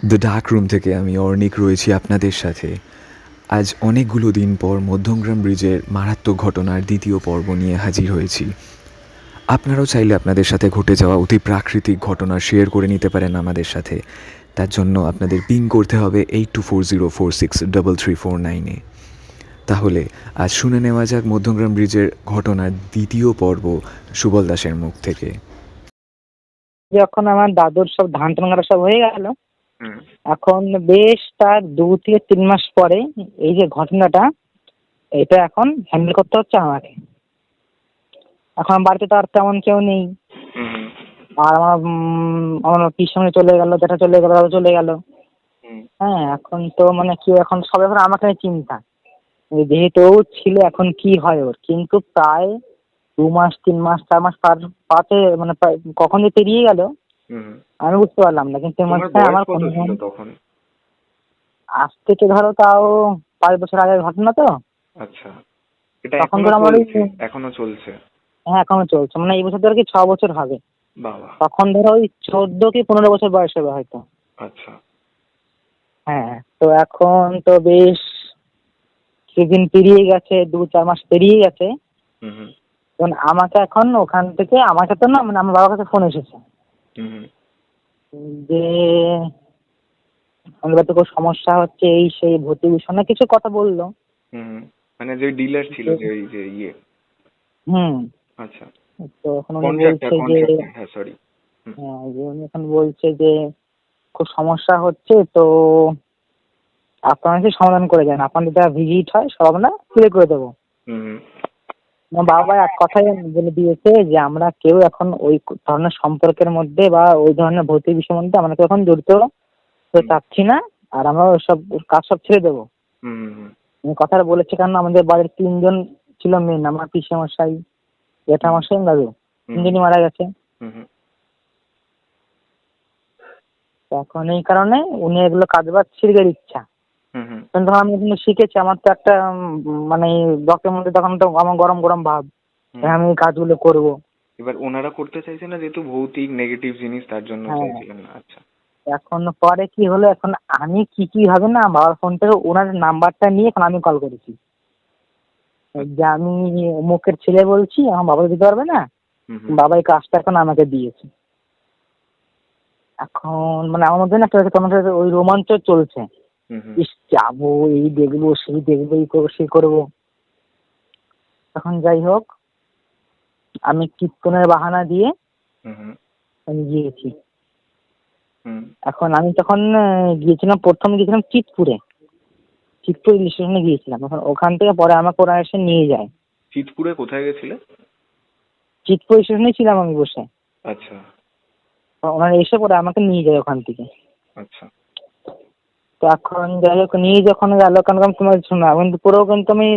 The dark room থেকে আমি অর্ণিক রয়েছি আপনাদের সাথে। আজ অনেকগুলো দিন পর মধ্যমগ্রাম ব্রিজের মারাত্মক ঘটনার দ্বিতীয় পর্ব নিয়ে হাজির হয়েছি। আপনারাও চাইলে আপনাদের সাথে ঘটে যাওয়া অতি প্রাকৃতিক ঘটনা শেয়ার করে নিতে পারেন আমাদের সাথে। তার জন্য আপনাদের পিং করতে হবে 8240463349-এ। তাহলে আজ শুনে নেওয়া যাক মধ্যমগ্রাম ব্রিজের ঘটনার দ্বিতীয় পর্ব সুবল দাসের মুখ থেকে। যখন আমার দাদুর সব ধান টান কাটা সব হয়ে গেল, হুম, এখন বেশ তার 2 থেকে 3 মাস পরে এই যে ঘটনাটা, এটা এখন হ্যান্ডেল করতে হচ্ছে আমাকে। এখন বাড়িতে তো আর তেমন কেউ নেই। হুম, আর আমার পিছনে চলে গেল, যেটা চলে গেল, দাদু চলে গেল। হুম, হ্যাঁ, এখন তো মানে কি, এখন সব এখন আমাকে নিয়ে চিন্তা। যেহেতু ও ছিল, এখন কি হয় ওর। কিন্তু প্রায় 2 মাস, 3 মাস, 4 মাস পাতে মানে কখন যে পেরিয়ে গেল হুম। আমি বুঝতে পারলাম না। কিন্তু এর তোমার মাঝখানে বয়স আমার কত কোনো, ছিল তখন? আজ থেকে ধরো তাও 5 বছর আগের ঘটনা তো। আচ্ছা, এটা তখন এখনো ধরো আমার ওই, চলছে? এখনো চলছে? হ্যাঁ এখনো চলছে, মানে এই বছর ধরো কি 6 বছর হবে। বাবা। তখন ধরো ওই 14 কি 15 বছর বয়স হবে হয়তো। আচ্ছা। হ্যাঁ, তো এখন তো বেশ কিছুদিন পেরিয়ে গেছে, 2-4 মাস পেরিয়ে গেছে। হুম, হুম, এখন আমাকে এখন ওখান থেকে, আমার কাছে না, মানে আমার বাবার কাছে ফোন এসেছে হুম, হুম, যে আমাদের বাড়িতে খুব সমস্যা হচ্ছে, এই সেই ভর্তি বিষয় না কিছু কথা বললো। হুম। মানে যে ডিলার ছিল, যে ওই যে ইয়ে। হুম। আচ্ছা। তো এখন উনি কন্ট্রাক্টর, বলছে যে, কন্ট্রাক্টর, হ্যাঁ, সরি। হুম, হ্যাঁ, যে উনি এখন বলছে যে খুব সমস্যা হচ্ছে, তো আপনারা কি সমাধান করে দেন, আপনাদের যা ভিজিট হয় সব আমরা ক্লিয়ার করে দেবো। হুম, হুম, আমার বাবা এক কথাই বলে দিয়েছে যে আমরা কেউ এখন ওই ধরনের সম্পর্কের মধ্যে বা ওই ধরনের ভৌতিক বিষয়ের মধ্যে আমরা কেউ এখন জড়িত হতে চাচ্ছি না, আর আমরা ওইসব কাজ সব ছেড়ে দেবো। হুম, হুম, আমি কথাটা বলেছি কারণ আমাদের বাড়ির 3জন ছিল মেন, আমার পিসেমশাই, জেঠামশাই, দাদু, হুম, 3জনই মারা গেছে। হুম, হুম, তো এখন এই কারণে উনি এগুলো কাজবাজ ছেড়ে দেওয়ার ইচ্ছা। হুম, হুম। কিন্তু আমি এগুলো শিখেছি, আমার তো একটা মানে রক্তের মধ্যে তখন তো আমার গরম গরম ভাব, হুম। আমি এই কাজগুলো করবো। এবার ওনারা করতে চাইছে না, যেহেতু ভৌতিক নেগেটিভ জিনিস, তার জন্য হ্যাঁ, চাইছিলেন না। আচ্ছা। এখন পরে কি হলো, এখন আমি কি হবে না, বাবার ফোন থেকে ওনার নাম্বারটা নিয়ে এখন আমি কল করেছি যে আমি মুখের ছেলে বলছি, এখন বাবা দিতে পারবে না, হুম, হুম, বাবা এই কাজটা এখন আমাকে দিয়েছে। এখন মানে আমার মধ্যে না একটা কেমন একটা ওই রোমাঞ্চ চলছে, হুম, হুম, ইস যাবো, এই দেখবো, সেই দেখবো, এই করবো, সেই করবো। এখন যাই হোক, আমি কীর্তনের বাহানা দিয়ে হুম, হুম, আমি গিয়েছি। হুম। এখন আমি তখন গিয়েছিলাম, প্রথম গিয়েছিলাম চিতপুর রেল স্টেশনে গিয়েছিলাম। এখন ওখান থেকে পরে আমাকে ওরা এসে নিয়ে যায়। চিতপুরে কোথায় গেছিলে? চিতপুর স্টেশনেই ছিলাম আমি বসে। আচ্ছা, ওনারা এসে পরে আমাকে নিয়ে যায় ওখান থেকে। আচ্ছা। তো এখন যাই হোক, নিয়ে যখন গেল, কারণ তোমার শোনো, কিন্তু পুরো কিন্তু আমি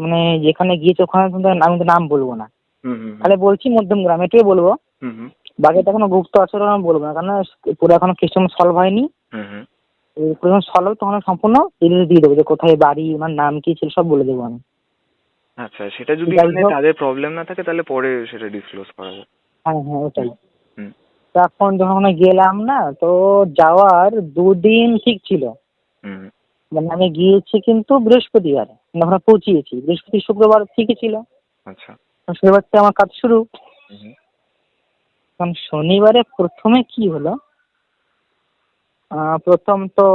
মানে যেখানে গিয়েছি ওখানে কিন্তু আমি তো নাম বলবো না, হুম, হুম, হুম, তাহলে বলছি মধ্যমগ্রাম এটাই বলবো। হুম, হুম, বাকিটা কোনো গুপ্ত আচরণ আমি বলবো না, কারণ পুরো এখনো কেসটা সলভ হয়নি। হুম, হুম। যখন সলভ হবে তখন আমি সম্পূর্ণ ডিটেলস দিয়ে দেবো, যে কোথায় বাড়ি, আমার নাম কি ছিল, সব বলে দেবো আমি। আচ্ছা, সেটা যদি যাই মানে হোক, তাদের প্রবলেম না থাকে তাহলে পরে সেটা ডিসক্লোজ করা যাবে। হ্যাঁ হ্যাঁ হুম, ওটাই। হুম, তো এখন যখন ওখানে গেলাম না, তো যাওয়ার 2 দিন ঠিক ছিল। হুম, মানে আমি গিয়েছি কিন্তু বৃহস্পতিবার, মানে ওখানে পৌঁছিয়েছি বৃহস্পতি শুক্রবার ঠিকই ছিল। আচ্ছা, শনিবার থেকে আমার কাজ শুরু। হুম, কারণ শনিবারে প্রথমে কি হলো, প্রথম তো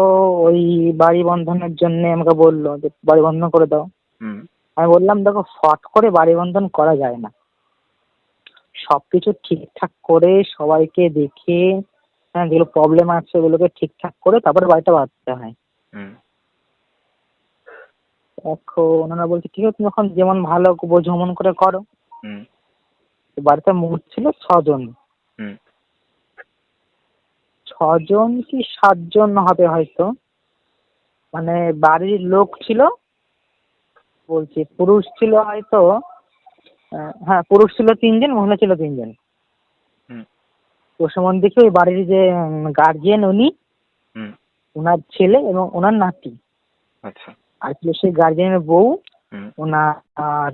ওই বাড়ি বন্ধনের জন্য আমাকে বললো যে বাড়ি বন্ধন করে দাও। হুম, আমি বললাম দেখো, ফট করে বাড়ি বন্ধন করা যায় না, সবকিছু ঠিকঠাক করে সবাইকে দেখে, হ্যাঁ, যেগুলো প্রবলেম আছে ওগুলোকে ঠিকঠাক করে তারপরে বাড়িটা বাঁধতে হয়। হুম, এখন ওনারা বলছে ঠিক আছে, তুমি এখন যেমন ভালো বোঝো অমন করে করো। হুম, তো বাড়িতে মোট ছিল 6 জন, হুম, 6 জন কি 7 জন হবে হয়তো। মানে বাড়ির লোক ছিল, বলছি পুরুষ ছিল হয়তো, হ্যাঁ পুরুষ ছিল 3জন, মহিলা ছিল 3জন। হুম, তো সেমন দেখে ওই বাড়ির যে গার্জিয়ান, উনি, হুম। ওনার ছেলে এবং ওনার নাতি, আচ্ছা। আর ছিল সেই গার্জিয়ানের বউ, হুম, ওনার আর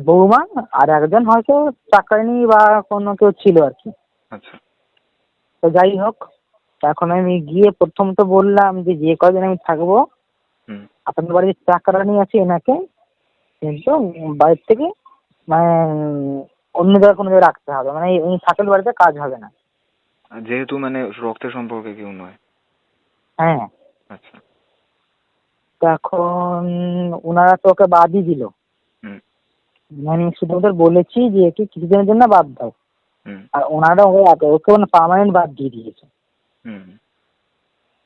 বৌমা, আর একজন হয়তো চাকরানি বা কোনো কেউ ছিল আর কি। আচ্ছা। তো যাই হোক, এখন আমি গিয়ে প্রথম তো বললাম যে কদিন আমি থাকবো হুম আপনাদের বাড়িতে টাকাটা নিয়ে আছি এনাকে, কিন্তু বাড়ির থেকে মানে অন্য জায়গায় কোনো জায়গায় রাখতে হবে, মানে উনি থাকেন বাড়িতে, কাজ হবে না। আর যেহেতু মানে রক্তের সম্পর্কে কেউ নয়। হ্যাঁ, আচ্ছা। তো এখন ওনারা তো ওকে বাদই দিল। হুম মানে শুধু ওদের বলেছি যে একে কিছুদিনের জন্য বাদ দাও, হুম আর ওনারা ওকে মানে পার্মানেন্ট বাদ দিয়ে দিয়েছে। হুম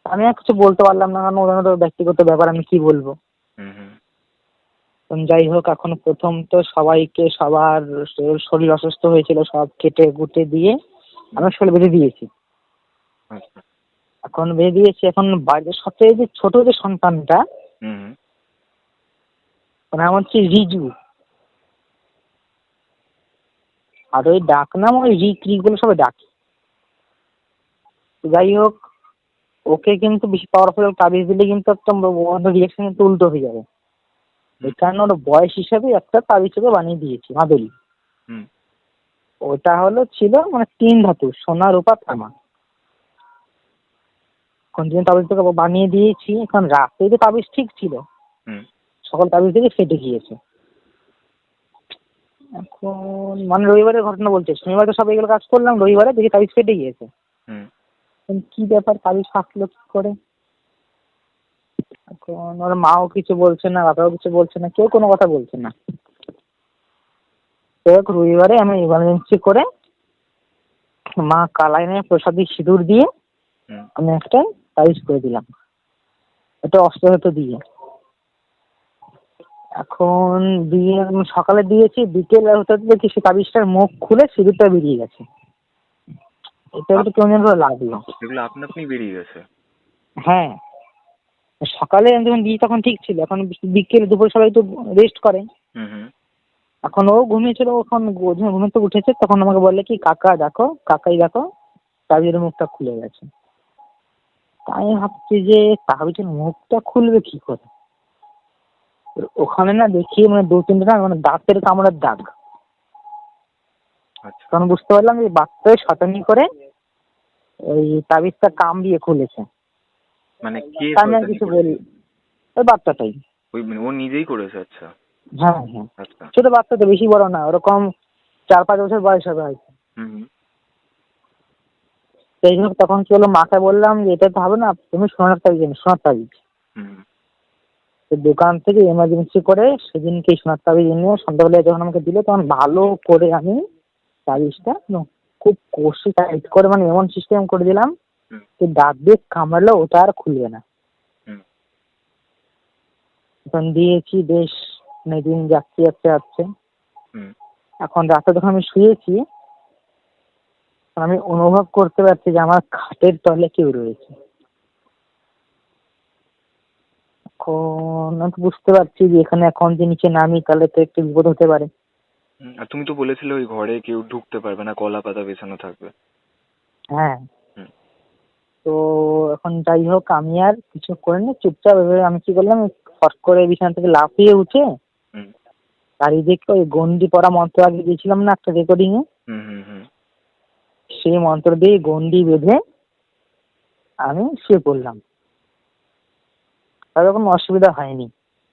আমি আর কিছু বলতে পারলাম না, কারণ ওনাদের ব্যক্তিগত ব্যাপার, আমি কি বলবো। হুম হুম যাই হোক, এখন প্রথম তো সবাইকে, সবার শরীর অসুস্থ হয়েছিল, সব কেটে কুটে দিয়ে আমি শরীর বেঁধে দিয়েছি। আচ্ছা। এখন বেঁধে দিয়েছি, এখন বাড়ির সবচেয়ে যে ছোট যে সন্তানটা, হুম হুম ওর নাম হচ্ছে রিজু, আর ওই ডাক নাম ওই রিক রিক বলে সবাই ডাকে। যাই হোক, ওকে কিন্তু বেশি পাওয়ারফুল তাবিজ দিলে কিন্তু একটা রিয়াকশন কিন্তু উল্টো হয়ে যাবে। এই কারণে ওর বয়স হিসাবে একটা তাবিজ ওকে বানিয়ে দিয়েছি মাদুলি। হুম ওটা ছিল মানে 3 ধাতু, সোনা রূপা তামা। কন্টিনিউ তাবিজ তোকে বানিয়ে দিয়েছি। এখন রাতে যে তাবিজ ঠিক ছিল, হুম সকাল তাবিজ থেকে ফেটে গিয়েছে। এখন মানে রবিবারের ঘটনা বলছে, শনিবার তো সব এগুলো কাজ করলাম, রবিবারে দেখি তাবিজ ফেটে গিয়েছে। হুম এখন কি ব্যাপার, তাবিজ ফাটলো কি করে? এখন ওর মাও কিছু বলছে না, বাবাও কিছু বলছে না, কেউ কোনো কথা বলছে না। তো রবিবারে আমি ইমার্জেন্সি করে মা কালাইনের প্রসাদী সিঁদুর দিয়ে হুম আমি একটা তাবিজ করে দিলাম, এটা অস্ত্রগত দিয়ে। এখন দিয়ে আমি সকালে দিয়েছি, বিকেল হতে হতে দেখি সে তাবিজটার মুখ খুলে সিঁদুরটা বেরিয়ে গেছে। এটা একটু কেমন যেন করে লাগলো। এগুলো আপনা আপনি বেরিয়ে গেছে? হ্যাঁ, সকালে আমি যখন দিই তখন ঠিক ছিল, এখন বিকেল দুপুর সবাই তো রেস্ট করে। হুম হুম এখন ও ঘুমিয়েছিল, ওখান ঘুমে তো উঠেছে, তখন আমাকে বললে কি কাকা দেখো, কাকাই দেখো তাবিজের মুখটা খুলে গেছে। তাই আমি ভাবছি যে তাবিজের মুখটা খুলবে কি করে। ওখানে না দেখি মানে 2-3টা না মানে দাঁতের কামড়ের দাগ। আচ্ছা। তখন বুঝতে পারলাম যে বাচ্চাই শয়তানি করে ওই তাবিজটা কামড়িয়ে খুলেছে। মানে কে তা আমি আর শয়তানি কিছু করেছে? বলি, ওই বাচ্চাটাই। ওই মানে ও নিজেই করেছে? আচ্ছা হ্যাঁ হ্যাঁ, আচ্ছা। ছোট বাচ্চা তো, বেশি বড় না, ওরকম 4-5 বছর বয়স হবে হয়তো। হুম হুম সেই জন্য তখন কি হলো, মাকে বললাম যে এটা তো হবে না, তুমি সোনার তাবিজ এনে, সোনার তাবিজ। হুম তো দোকান থেকে এমার্জেন্সি করে সেদিনকে সোনার তাবিজ এনে সন্ধ্যাবেলায় যখন আমাকে দিল, তখন ভালো করে আমি তাবিজটা খুব কষে টাইট করে মানে এমন সিস্টেম করে দিলাম হুম যে দাঁত দিয়ে কামড়ালে ওটা আর খুলবে না। হুম এখন দিয়েছি, বেশ মানে দিন যাচ্ছে যাচ্ছে যাচ্ছে। হুম এখন রাতে যখন আমি শুয়েছি, আমি অনুভব করতে পারছি যে আমার খাটের তলে কেউ রয়েছে। এখন আমি তো বুঝতে পারছি যে এখানে এখন যে নিচে নামি তাহলে তো একটু বিপদ হতে পারে। আর তুমি তো বলেছিলে ওই ঘরে কেউ ঢুকতে পারবে না, কলা পাতা বেছানো থাকবে। হ্যাঁ, হুম তো এখন যাই হোক, আমি আর কিছু করিনি, চুপচাপ এভাবে আমি কি করলাম, ফট করে বিছানা থেকে লাফিয়ে উঠে হুম চারিদিকে ওই গন্ডি পড়া মন্ত্র আগে দিয়েছিলাম না একটা রেকর্ডিং এ, হুম হুম হুম সেই মন্ত্র দিয়ে গন্ডি বেঁধে আমি শুয়ে পড়লাম। তাদের কোনো অসুবিধা হয়নি।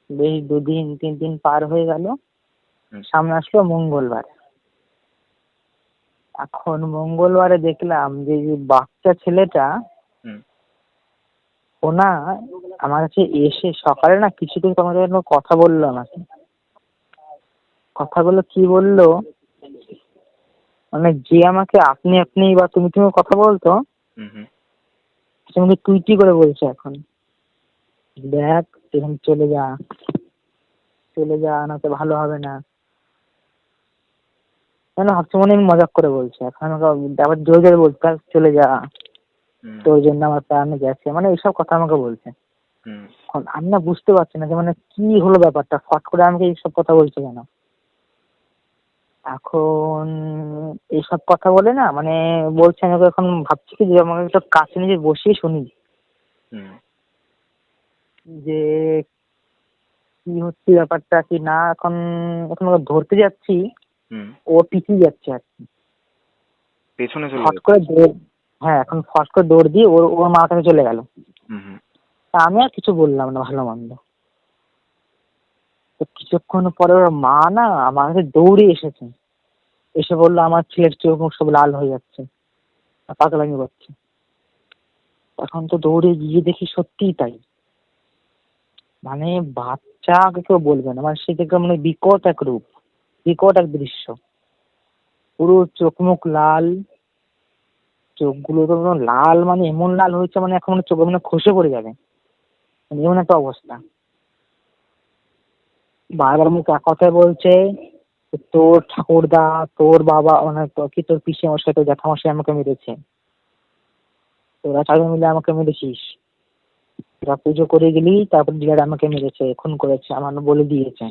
বেশ 2-3 দিন পার হয়ে গেল, হুম সামনে আসলো মঙ্গলবার। এখন মঙ্গলবারে দেখলাম যে যে বাচ্চা ছেলেটা হুম ও না আমার কাছে এসে সকালে না কিছুদিন তোমাদের জন্য কথা বললো আমাকে। কথাগুলো কি বললো, মানে যে আমাকে আপনি আপনি বা তুমি তুমি কথা বলতো, হুম হুম সে আমাকে তুই তুই করে বলছে এখন। দেখ এখান চলে যা, চলে যা, না তো ভালো হবে না। কেন ভাবছি মনে হয় আমি মজাক করে বলছে, এখন আমাকে আবার জোরে জোরে বলতে থাক, চলে যা, হুম তোর জন্য আমার প্রাণে গেছে, মানে এইসব কথা আমাকে বলছে। হুম এখন আমি না বুঝতে পারছি না যে মানে কি হলো ব্যাপারটা, ফট করে আমাকে এইসব কথা বলছে কেন। এখন এইসব কথা বলে না মানে বলছে, আমি ওকে এখন ভাবছি কি যে আমাকে একটু কাছে নিয়ে বসিয়ে শুনি হুম যে কি হচ্ছে ব্যাপারটা কি না। এখন এখন ওকে ধরতে যাচ্ছি, হুম ও পিছিয়ে যাচ্ছে আর কি। পেছনে চলে হট গেছে? করে হ্যাঁ, এখন ফস করে দৌড় দিয়ে ওর মার কাছে চলে গেল। হুম হুম তা আমি আর কিছু বললাম না, ভালো মন্দ। তো কিছুক্ষণ পরে ওর মা না আমার কাছে দৌড়ে এসেছে, এসে বললো আমার ছেলের চোখ মুখ সব লাল হয়ে যাচ্ছে, আর পাগলামি করছে। তখন তো দৌড়ে গিয়ে দেখি সত্যিই তাই। মানে বাচ্চাকে কেউ বলবে না, মানে সে দেখে মানে বিকট এক রূপ, বিকট এক দৃশ্য। পুরো চোখ মুখ লাল, চোখগুলো তো একদম লাল, মানে এমন লাল হয়েছে মানে এখন চোখ মানে খসে পড়ে যাবে, মানে এমন একটা অবস্থা। বারবার মুখ এক কথায় বলছে যে, তোর ঠাকুরদা, তোর বাবা, মানে কি তোর পিসে মশাই, তোর জ্যাঠামশাই আমাকে মেরেছে, তোরা চারজন মিলে আমাকে মেরেছিস, তোরা পুজো করে গেলি, তারপর ডিলার আমাকে মেরেছে, খুন করেছে, আমার বলে দিয়েছে।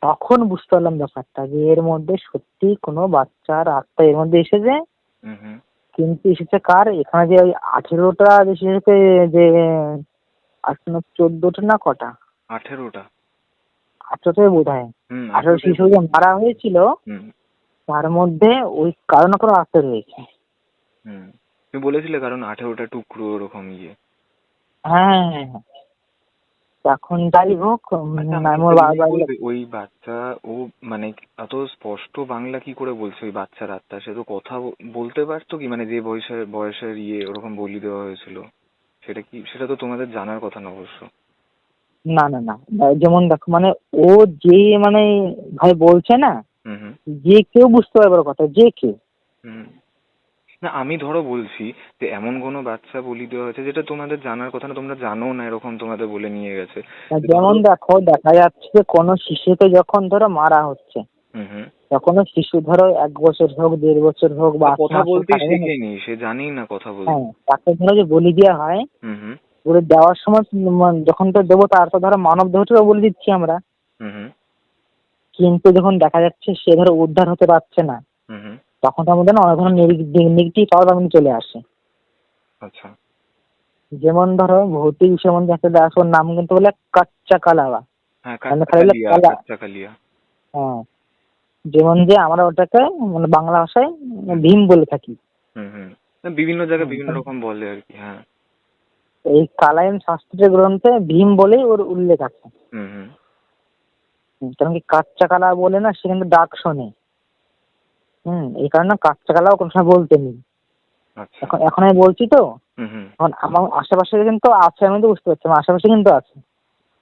তখন বুঝতে পারলাম ব্যাপারটা, যে এর মধ্যে সত্যি কোনো বাচ্চার আত্মা এর মধ্যে এসেছে। হুম হুম কিন্তু এসেছে কার, এখানে যে ওই 18টা যে এসেছে, যে 14টা না কটা, 18টা। 18টাই বোধ হয়, 18 18টাই শিশু যে বলেছে। মারা হয়েছিল, হুম তার মধ্যে ওই কারো না কারো আত্মা রয়েছে। হুম তুমি বলেছিলে কারণ 18টা টুকরো ওরকম ইয়ে। হ্যাঁ হ্যাঁ হ্যাঁ। এখন যাই হোক, আচ্ছা আমি আমাকে ওর তুমি বাড়ি। বলবে ওই বাচ্চা ও মানে এত স্পষ্ট বাংলা কি করে বলছে ওই বাচ্চার আত্মা? সে তো কথা বলতে পারতো কি, মানে যে বয়সের বয়সের ইয়ে ওরকম বলি দেওয়া হয়েছিল, সেটা কি, সেটা তো তোমাদের জানার কথা না অবশ্য। না না না, যেমন দেখো মানে ও যে মানে ভাই বলছে না, হুম হুম যে কেউ বুঝতে পারবে ওর কথা, যে কেউ। হুম না আমি ধরো বলছি যে এমন কোনো বাচ্চা বলি দেওয়া হয়েছে যেটা তোমাদের জানার কথা না, তোমরা জানো না, এরকম তোমাদের বলে নিয়ে গেছে। যে যেমন ধরো দেখো, দেখা যাচ্ছে যে কোনো শিশুকে যখন ধরো মারা হচ্ছে, হুম হুম তখন ওই শিশু ধরো 1 বছর হোক, 1.5 বছর হোক, বা বা 8 কথা মাস হোক, বলতেই তাকে যেন, শেখেনি, সে জানেই না কথা বলতে। হ্যাঁ তাকে ধরো যে বলি দেওয়া হয়, হুম হুম বলে দেওয়ার সময় যখন তো দেবো, তার তো ধরো মানব দেহটাও বলে দিচ্ছি আমরা। হুম হুম কিন্তু যখন দেখা যাচ্ছে সে ধরো উদ্ধার হতে পারছে না, হুম হুম তখন তার মধ্যে না অনেক ধরনের নেগেটিভ পাওয়ার আমি চলে আসে। আচ্ছা। যেমন ধরো ভৌতিক বিষয়ের মধ্যে একটা দেখো, ওর নাম কিন্তু বলে কাচ্চা কালাওয়া, হ্যাঁ মানে কাচ্চা খালি বলে কালিয়া, কালা। কাচ্চা কালিয়া। হ্যাঁ, যেমন যে আমরা ওটাকে মানে বাংলা ভাষায় হুম ভীম বলে থাকি। হুম হুম না, বিভিন্ন জায়গায় বিভিন্ন হুম। রকম বলে আর কি। হ্যাঁ এই কালাইন শাস্ত্রের গ্রন্থে ভীম বলেই ওর উল্লেখ আছে। হুম হুম কারণ কি কাচ্চা কালা বলে না, সে কিন্তু ডাক শোনে। এই কারণে কাচ্চা কালাও কোনো সময় বলতে নেই। আচ্ছা। এখন এখন আমি বলছি তো, হুম হুম এখন আমার আশেপাশে কিন্তু আছে, আমি তো বুঝতে পারছি, আমার আশেপাশে কিন্তু আছে।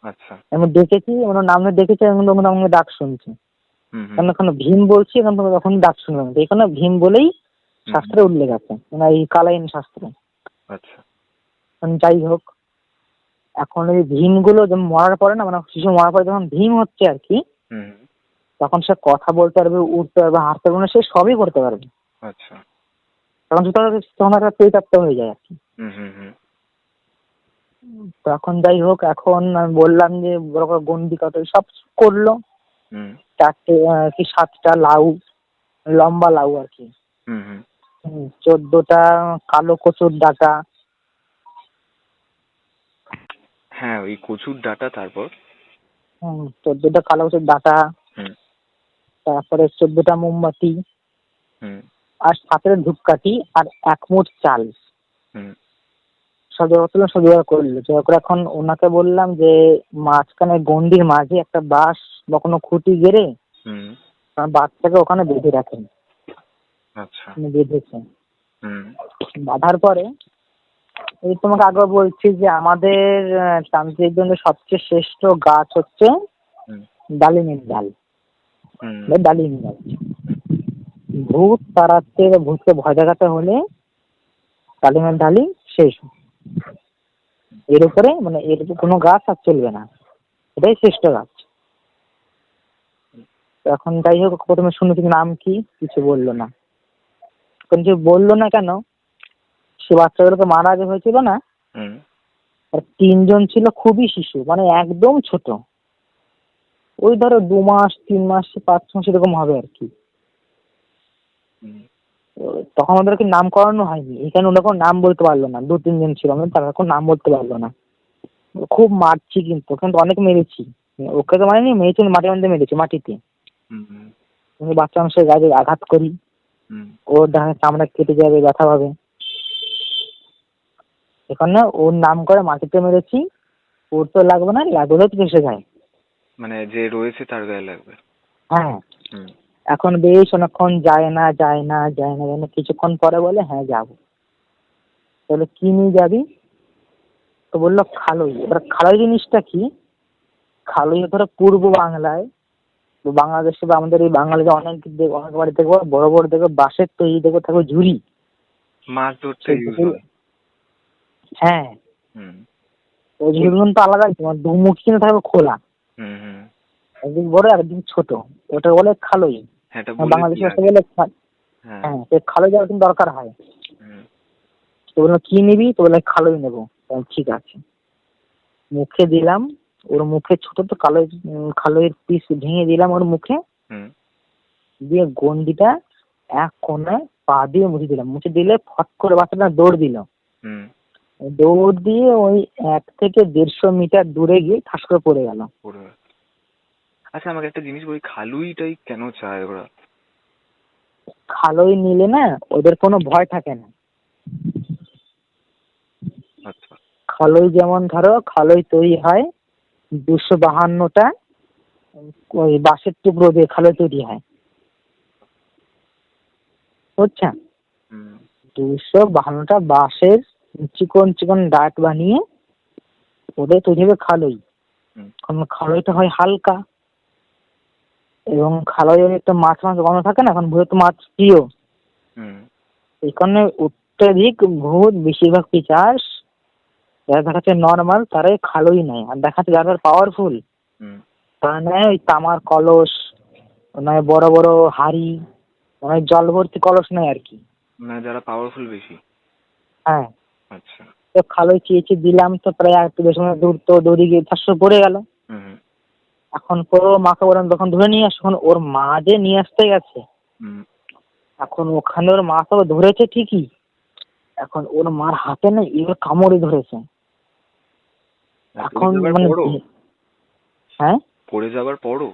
আচ্ছা। আমি দেখেছি, ওনার নামে দেখেছি, আমি কিন্তু আমাকে ডাক শুনছি। হুম হুম কারণ এখন ভীম বলছি, এখন তুমি তখন ডাক শুনবে না, এখানে ভীম বলেই হুম হুম, শাস্ত্রে উল্লেখ আছে, মানে এই কালাইন শাস্ত্রে। আচ্ছা। যাই হোক, এখন এই ভীম গুলো যেমন মরার পরে না, মানে শিশু মরার পরে যখন ভীম হচ্ছে আর কি, হুম হুম, তখন সে কথা বলতে পারবে, উঠতে পারবে, হাঁটতে পারবে, সে সবই করতে পারবে। আচ্ছা। তখন তখন একটা প্রেতাত্মা হয়ে যায় আর কি। হুম হুম হুম তখন যাই হোক, এখন আমি বললাম যে বড় করে গন্ডি কত সব করলো। হুম 4টে কি 7টা লাউ, লম্বা লাউ আর কি। হুম হুম 14টা কালো কচুর ডাটা, হ্যাঁ ওই কচুর ডাটা, তারপর 14টা কালো কচুর ডাটা, হুম তারপরে 14টা মোমবাতি, হুম আর 7 ধূপকাঠি, আর 1 মুঠ চাল। হুম সব জোগাড় করলাম, সব জোগাড় করলো, জোগাড় করে এখন ওনাকে বললাম যে মাঝখানে গন্ডির মাঝে একটা বাঁশ বা কোনো খুঁটি গেড়ে হুম আমার বাচ্চাকে ওখানে বেঁধে রাখেন। আচ্ছা। উনি বেঁধেছে। হুম বাঁধার পরে এই তোমাকে আগে বলছি যে আমাদের তান্ত্রিক জন্য সবচেয়ে শ্রেষ্ঠ গাছ হচ্ছে হুম ডালিমের ডাল হুম বা ডালিম গাছ। ভূত তাড়াতে বা ভূতকে ভয় দেখাতে হলে ডালিমের ডালই শেষ। এর উপরে মানে এর উপর কোনো গাছ আর চলবে না, এটাই শ্রেষ্ঠ গাছ। তো এখন যাই হোক, প্রথমে শুনেছি নাম কি, কিছু বললো না। কিছু বললো না কেন, সে বাচ্চাগুলোকে মারা যে হয়েছিল না, হুম আর 3জন ছিল খুবই শিশু, মানে একদম ছোট, ওই ধরো 2 মাস 3 মাস 5 মাস এরকম হবে আর কি। হুম তো তখন ওদেরকে নাম করানো হয়নি, এখানে ওরা কোনো নাম বলতে পারলো না। 2-3 জন ছিল, আমরা তারা কোনো নাম বলতে পারলো না। খুব মারছি, কিন্তু অনেক মেরেছি। ওকে তো মারিনি, মেরেছি মাটির মধ্যে, মেরেছি মাটিতে। হুম হুম বাচ্চা মানুষের গায়ে আঘাত করি, হুম ওর দেখা চামড়া কেটে যাবে, ব্যথা পাবে। সেখানে ওর নাম করে মাটিতে মেরেছি, ওর তো লাগবে না, লাগলে তো ফেসে যায়। মানে যে রয়েছে তার গায়ে লাগবে। হ্যাঁ, হুম। এখন বেশ অনেকক্ষণ যায় না যায় না যায় না যায় না, কিছুক্ষণ পরে বলে হ্যাঁ যাবো। বলে কি নিয়ে যাবি? তো বললো খালই। এবার খালই জিনিসটা কি? খালই ধরো পূর্ব বাংলায়, তো বাংলাদেশে বা আমাদের এই বাঙালিতে অনেক বাড়ি দেখবো বড় বড় দেখবো বাঁশের তৈরি দেখবো থাকবে ঝুড়ি। মাছ ধরতে সেই ইউজ ঝুড়ি, হয়। হ্যাঁ, হুম ওই ঝুড়িগুলো তো আলাদা, তোমার দুমুখী কিন্তু থাকবে খোলা, হুম হুম। একদিক বড় একদিক ছোট, ওটা বলে খালই। হ্যাঁ, এটা বলেছি বাংলাদেশের ভাষা আগে। বলে হ্যাঁ। হ্যাঁ, সে খালই যাওয়ার কিন্তু দরকার হয়। হুম তো বললো কি নিবি? তো বলে খালই নেবো। ঠিক আছে, মুখে দিলাম, ওর মুখে ছোট তো খালইয়ের পিস ভেঙে দিলাম ওর মুখে, হুম দিয়ে গন্ডিটা এক কোণায় পা দিয়ে মুছে দিলাম। মুছে দিলে ফট করে বাচ্চাটা দৌড় দিল। হুম। দৌড় দিয়ে ওই 1 থেকে 150 মিটার দূরে গিয়ে ঠাস করে পড়ে গেল। পড়ে গেছে। আচ্ছা, আমাকে একটা জিনিস বলি, খালুইটাই কেন চায় ওরা? খালই নিলে না ওদের কোনো ভয় থাকে না। আচ্ছা। খালই যেমন ধরো খালই তৈরি হয় 252টা ওই বাঁশের টুকরো দিয়ে খালই তৈরি হয়, বুঝছেন? হুম 252টা বাঁশের চিকন চিকন ডাট বানিয়ে ওদের তৈরি হবে খালই। হুম কারণ খালইটা হয় হালকা, এবং খালইয়ের একটা মাছ মাছ গন্ধ থাকে না, এখন ভুলে তো মাছ প্রিয়, হুম। এই কারণে অত্যাধিক ভূত বেশিরভাগ পিচাস যারা দেখাচ্ছে নর্মাল তারাই খালই নেয়, আর দেখাচ্ছে যারা পাওয়ারফুল হুম। তারা নেয় ওই তামার কলস, নয় বড় বড় হাড়ি, মানে জল ভর্তি কলস নেয় আর কি। না, যারা পাওয়ারফুল বেশি। হ্যাঁ, আচ্ছা। তো খালই চেয়েছি দিলাম, তো প্রায় একটু বেশি দূর, তো দৌড়ে গিয়ে 400 পড়ে গেল। হুম হুম এখন পুরো মাকে বলেন তখন ধরে নিয়ে আসো, এখন ওর মা যে নিয়ে আসতে গেছে, হুম। এখন ওখানে ওর মা তো ধরেছে ঠিকই, এখন ওর মার হাতে না এবার কামড়ে ধরেছে। আর পড়ে এখন যাবার মানে পরও? হ্যাঁ পড়ে যাবার পরও?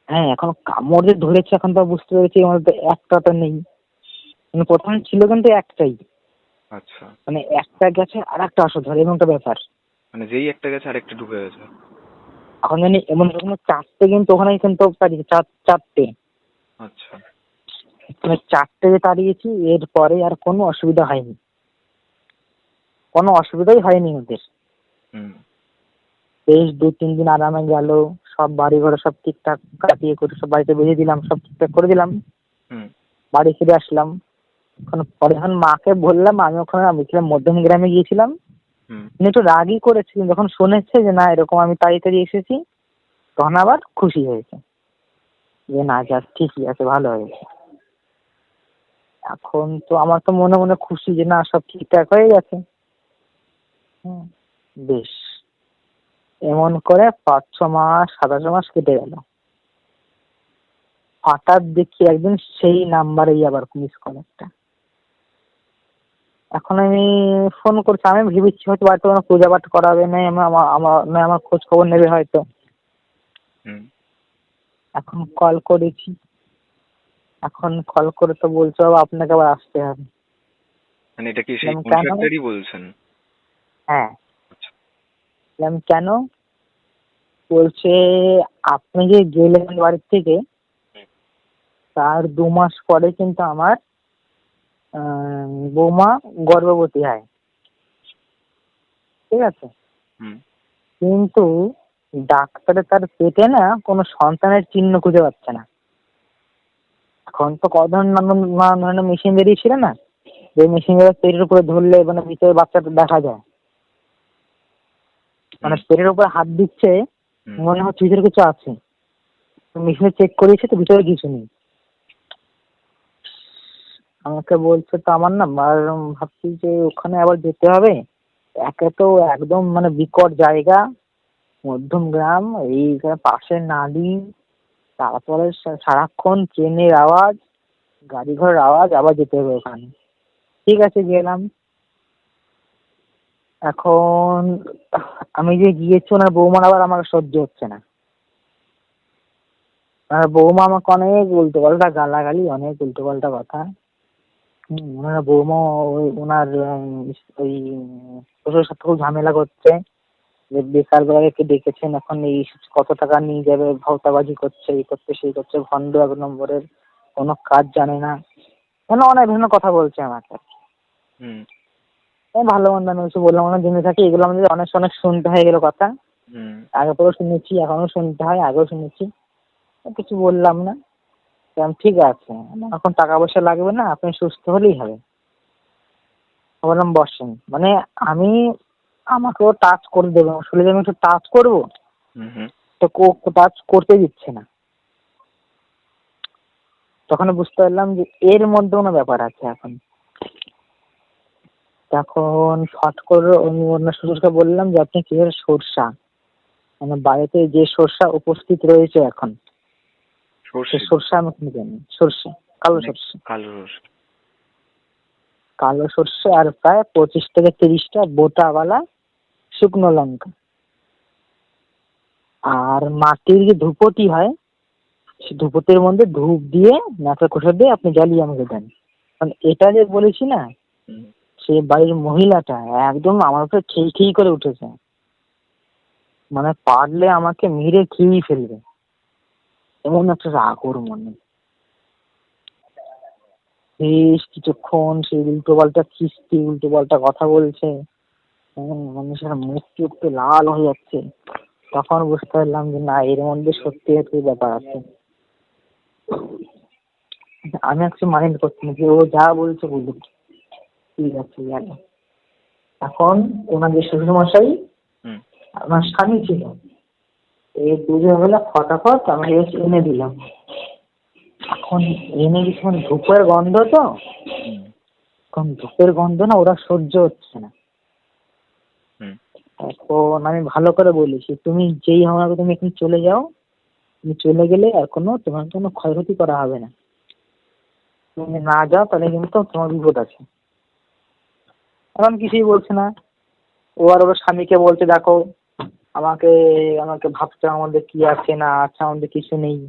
হ্যাঁ, এখন কামড় যে ধরেছে এখন তো বুঝতে পেরেছি আমাদের তো একটা তো নেই, মানে প্রথমে ছিল কিন্তু একটাই, আচ্ছা। মানে একটা গেছে আর একটা আসো ধরে, এমন একটা ব্যাপার। মানে যেই একটা গেছে আরেকটা ঢুকে গেছে। এখন জানি এমন রকম 4টে কিন্তু ওখানে কিন্তু পারিয়েছি, চারটে, আচ্ছা। মানে 4টে যে তাড়িয়েছি, এরপরে আর কোনো অসুবিধা হয়নি, কোনো অসুবিধাই হয়নি ওদের। হুম বেশ 2-3 দিন আরামে গেল, সব বাড়ি ঘরে সব ঠিকঠাক কাটিয়ে করে সব বাড়িতে বেঁধে দিলাম, সব ঠিকঠাক করে দিলাম, হুম বাড়ি ফিরে আসলাম। এখন পরে যখন মাকে বললাম, আমি ওখানে আমি ছিলাম মধ্যম গ্রামে গিয়েছিলাম, হুম। উনি একটু রাগই করেছিলেন, যখন শুনেছে যে না এরকম আমি তাড়াতাড়ি এসেছি তখন আবার খুশি হয়েছে যে না যাক ঠিকই আছে, ভালো হয়েছে। এখন তো আমার তো মনে মনে খুশি যে না সব ঠিকঠাক হয়ে গেছে। হুম, বেশ, এমন করে 5-6 মাস 27 মাস কেটে গেল। হঠাৎ দেখি একদিন সেই নাম্বারেই আবার মিস কল একটা। এখন আমি ফোন করছি, আমি ভেবেছি হয়তো বাড়িতে কোনো পূজা পাঠ করাবে, না আমার খোঁজ খবর নেবে হয়তো। হুম। এখন কল করেছি, এখন কল করে তো বলছে বাবা আপনাকে আবার আসতে হবে। মানে এটা কি সেই বললাম কেন? কন্ট্রাক্টরই বলছেন? হ্যাঁ, আচ্ছা। বললাম কেন? বলছে আপনি যে গেলেন বাড়ির থেকে তার 2 মাস পরে কিন্তু আমার বৌমা গর্ভবতী হয়, ঠিক আছে, হুম কিন্তু ডাক্তারে তার পেটে না কোনো সন্তানের চিহ্ন খুঁজে পাচ্ছে না। এখন তো কত ধরনের নানান ধরনের মেশিন বেরিয়েছিল না, যে মেশিন পেটের উপরে ধরলে মানে ভিতরে বাচ্চাটা দেখা যায়, মানে হুম পেটের উপরে হাত দিচ্ছে হুম। মনে হচ্ছে ভিতরে কিছু আছে, মেশিনে চেক করেছে তো ভিতরে কিছু নেই। আমাকে বলছে তো আমার না আর ভাবছি যে ওখানে আবার যেতে হবে, একে তো একদম মানে বিকট জায়গা, মধ্যম গ্রাম, এই পাশে নালি, তারপরে সারাক্ষণ ট্রেনের আওয়াজ, গাড়ি ঘোড়ার আওয়াজ, আবার যেতে হবে ওখানে। ঠিক আছে গেলাম। এখন আমি যে গিয়েছি ওনার বৌমার আবার আমাকে সহ্য হচ্ছে না, আর বৌমা আমাকে অনেক উল্টো পাল্টা গালাগালি, অনেক উল্টো পাল্টা কথা। ওনার বৌমা ওনার ওই শ্বশুরের সাথে খুব ঝামেলা করছে, যে বেকার বেকারকে ডেকেছেন, এখন এই কত টাকা নিয়ে যাবে, ভাওতাবাজি করছে, এই করছে সেই করছে, ভণ্ড এক নম্বরের, কোনো কাজ জানে না, মানে অনেক বিভিন্ন কথা বলছে আমাকে। হুম আমি ভালো মন্দ আমি কিছু বললাম না, জেনে থাকি এগুলো আমাদের অনেক অনেক শুনতে হয় এগুলো কথা। হুম আগে পরেও শুনেছি, এখনো শুনতে হয়, আগেও শুনেছি, কিছু বললাম না। বললাম, ঠিক আছে, আমার এখন টাকা পয়সা লাগবে না, আপনি সুস্থ হলেই হবে। বললাম বসেন, মানে আমি, আমাকেও টাচ করে দেবো, শরীরে আমি একটু টাচ করবো, হুম হুম তো টাচ করতে দিচ্ছে না। তখন বুঝতে পারলাম যে এর মধ্যে কোনো ব্যাপার আছে। এখন তখন ফট করে অন্য অন্য শ্বশুরকে বললাম যে আপনি কি সরষা, মানে বাড়িতে যে সরষা উপস্থিত রয়েছে এখন, সে সর্ষে সরষা আমি কিনে জানি, সরষে, কালো মানে সরষে, কালো সর্ষে। কালো সরষে আর প্রায় 25 থেকে 30টা বোটাওয়ালা শুকনো লঙ্কা, আর মাটির যে ধূপটি হয়, সে ধূপতির মধ্যে ধূপ দিয়ে নাকের খোসা দিয়ে আপনি জ্বালিয়ে আমাকে দেন। কারণ এটা যে বলেছি না, হুম সে বাড়ির মহিলাটা একদম আমার উপরে খেই খেই করে উঠেছে, মানে পারলে আমাকে মেরে খেয়েই ফেলবে, এমন একটা রাগ ওর মনে। বেশ কিছুক্ষণ সেই উল্টো পাল্টা খিস্তি, উল্টো পাল্টা কথা বলছে, মানুষের মুখ টুক তো লাল হয়ে যাচ্ছে। তখন বুঝতে পারলাম যে না, এর মধ্যে সত্যি একটা ব্যাপার আছে। আমি একটু মাইন্ড করছি না, যে ও যা বলছে বলুক, ঠিক আছে গেল। এখন ওনাদের শ্বশুরমশাই হুম আমার স্বামী ছিল, এই দুজন বেলা ফটাফট আমি এনে দিলাম। এখন এনে কিছুক্ষণ ধূপের গন্ধ তো, হুম এখন ধূপের গন্ধ না ওরা সহ্য হচ্ছে না। হুম এখন আমি ভালো করে বলেছি, তুমি যেই আমাকে, তুমি এখন চলে যাও, তুমি চলে গেলে আর তোমার কোনো ক্ষয়ক্ষতি করা হবে না, তুমি না যাও তাহলে কিন্তু তোমার বিপদ আছে। এখন কিছুই বলছে না। ও আর ওর স্বামীকে বলছে, দেখো আমাকে আমাকে ভাবতে, আমাদের কি আছে না আছে, আমাদের কিছু নেই,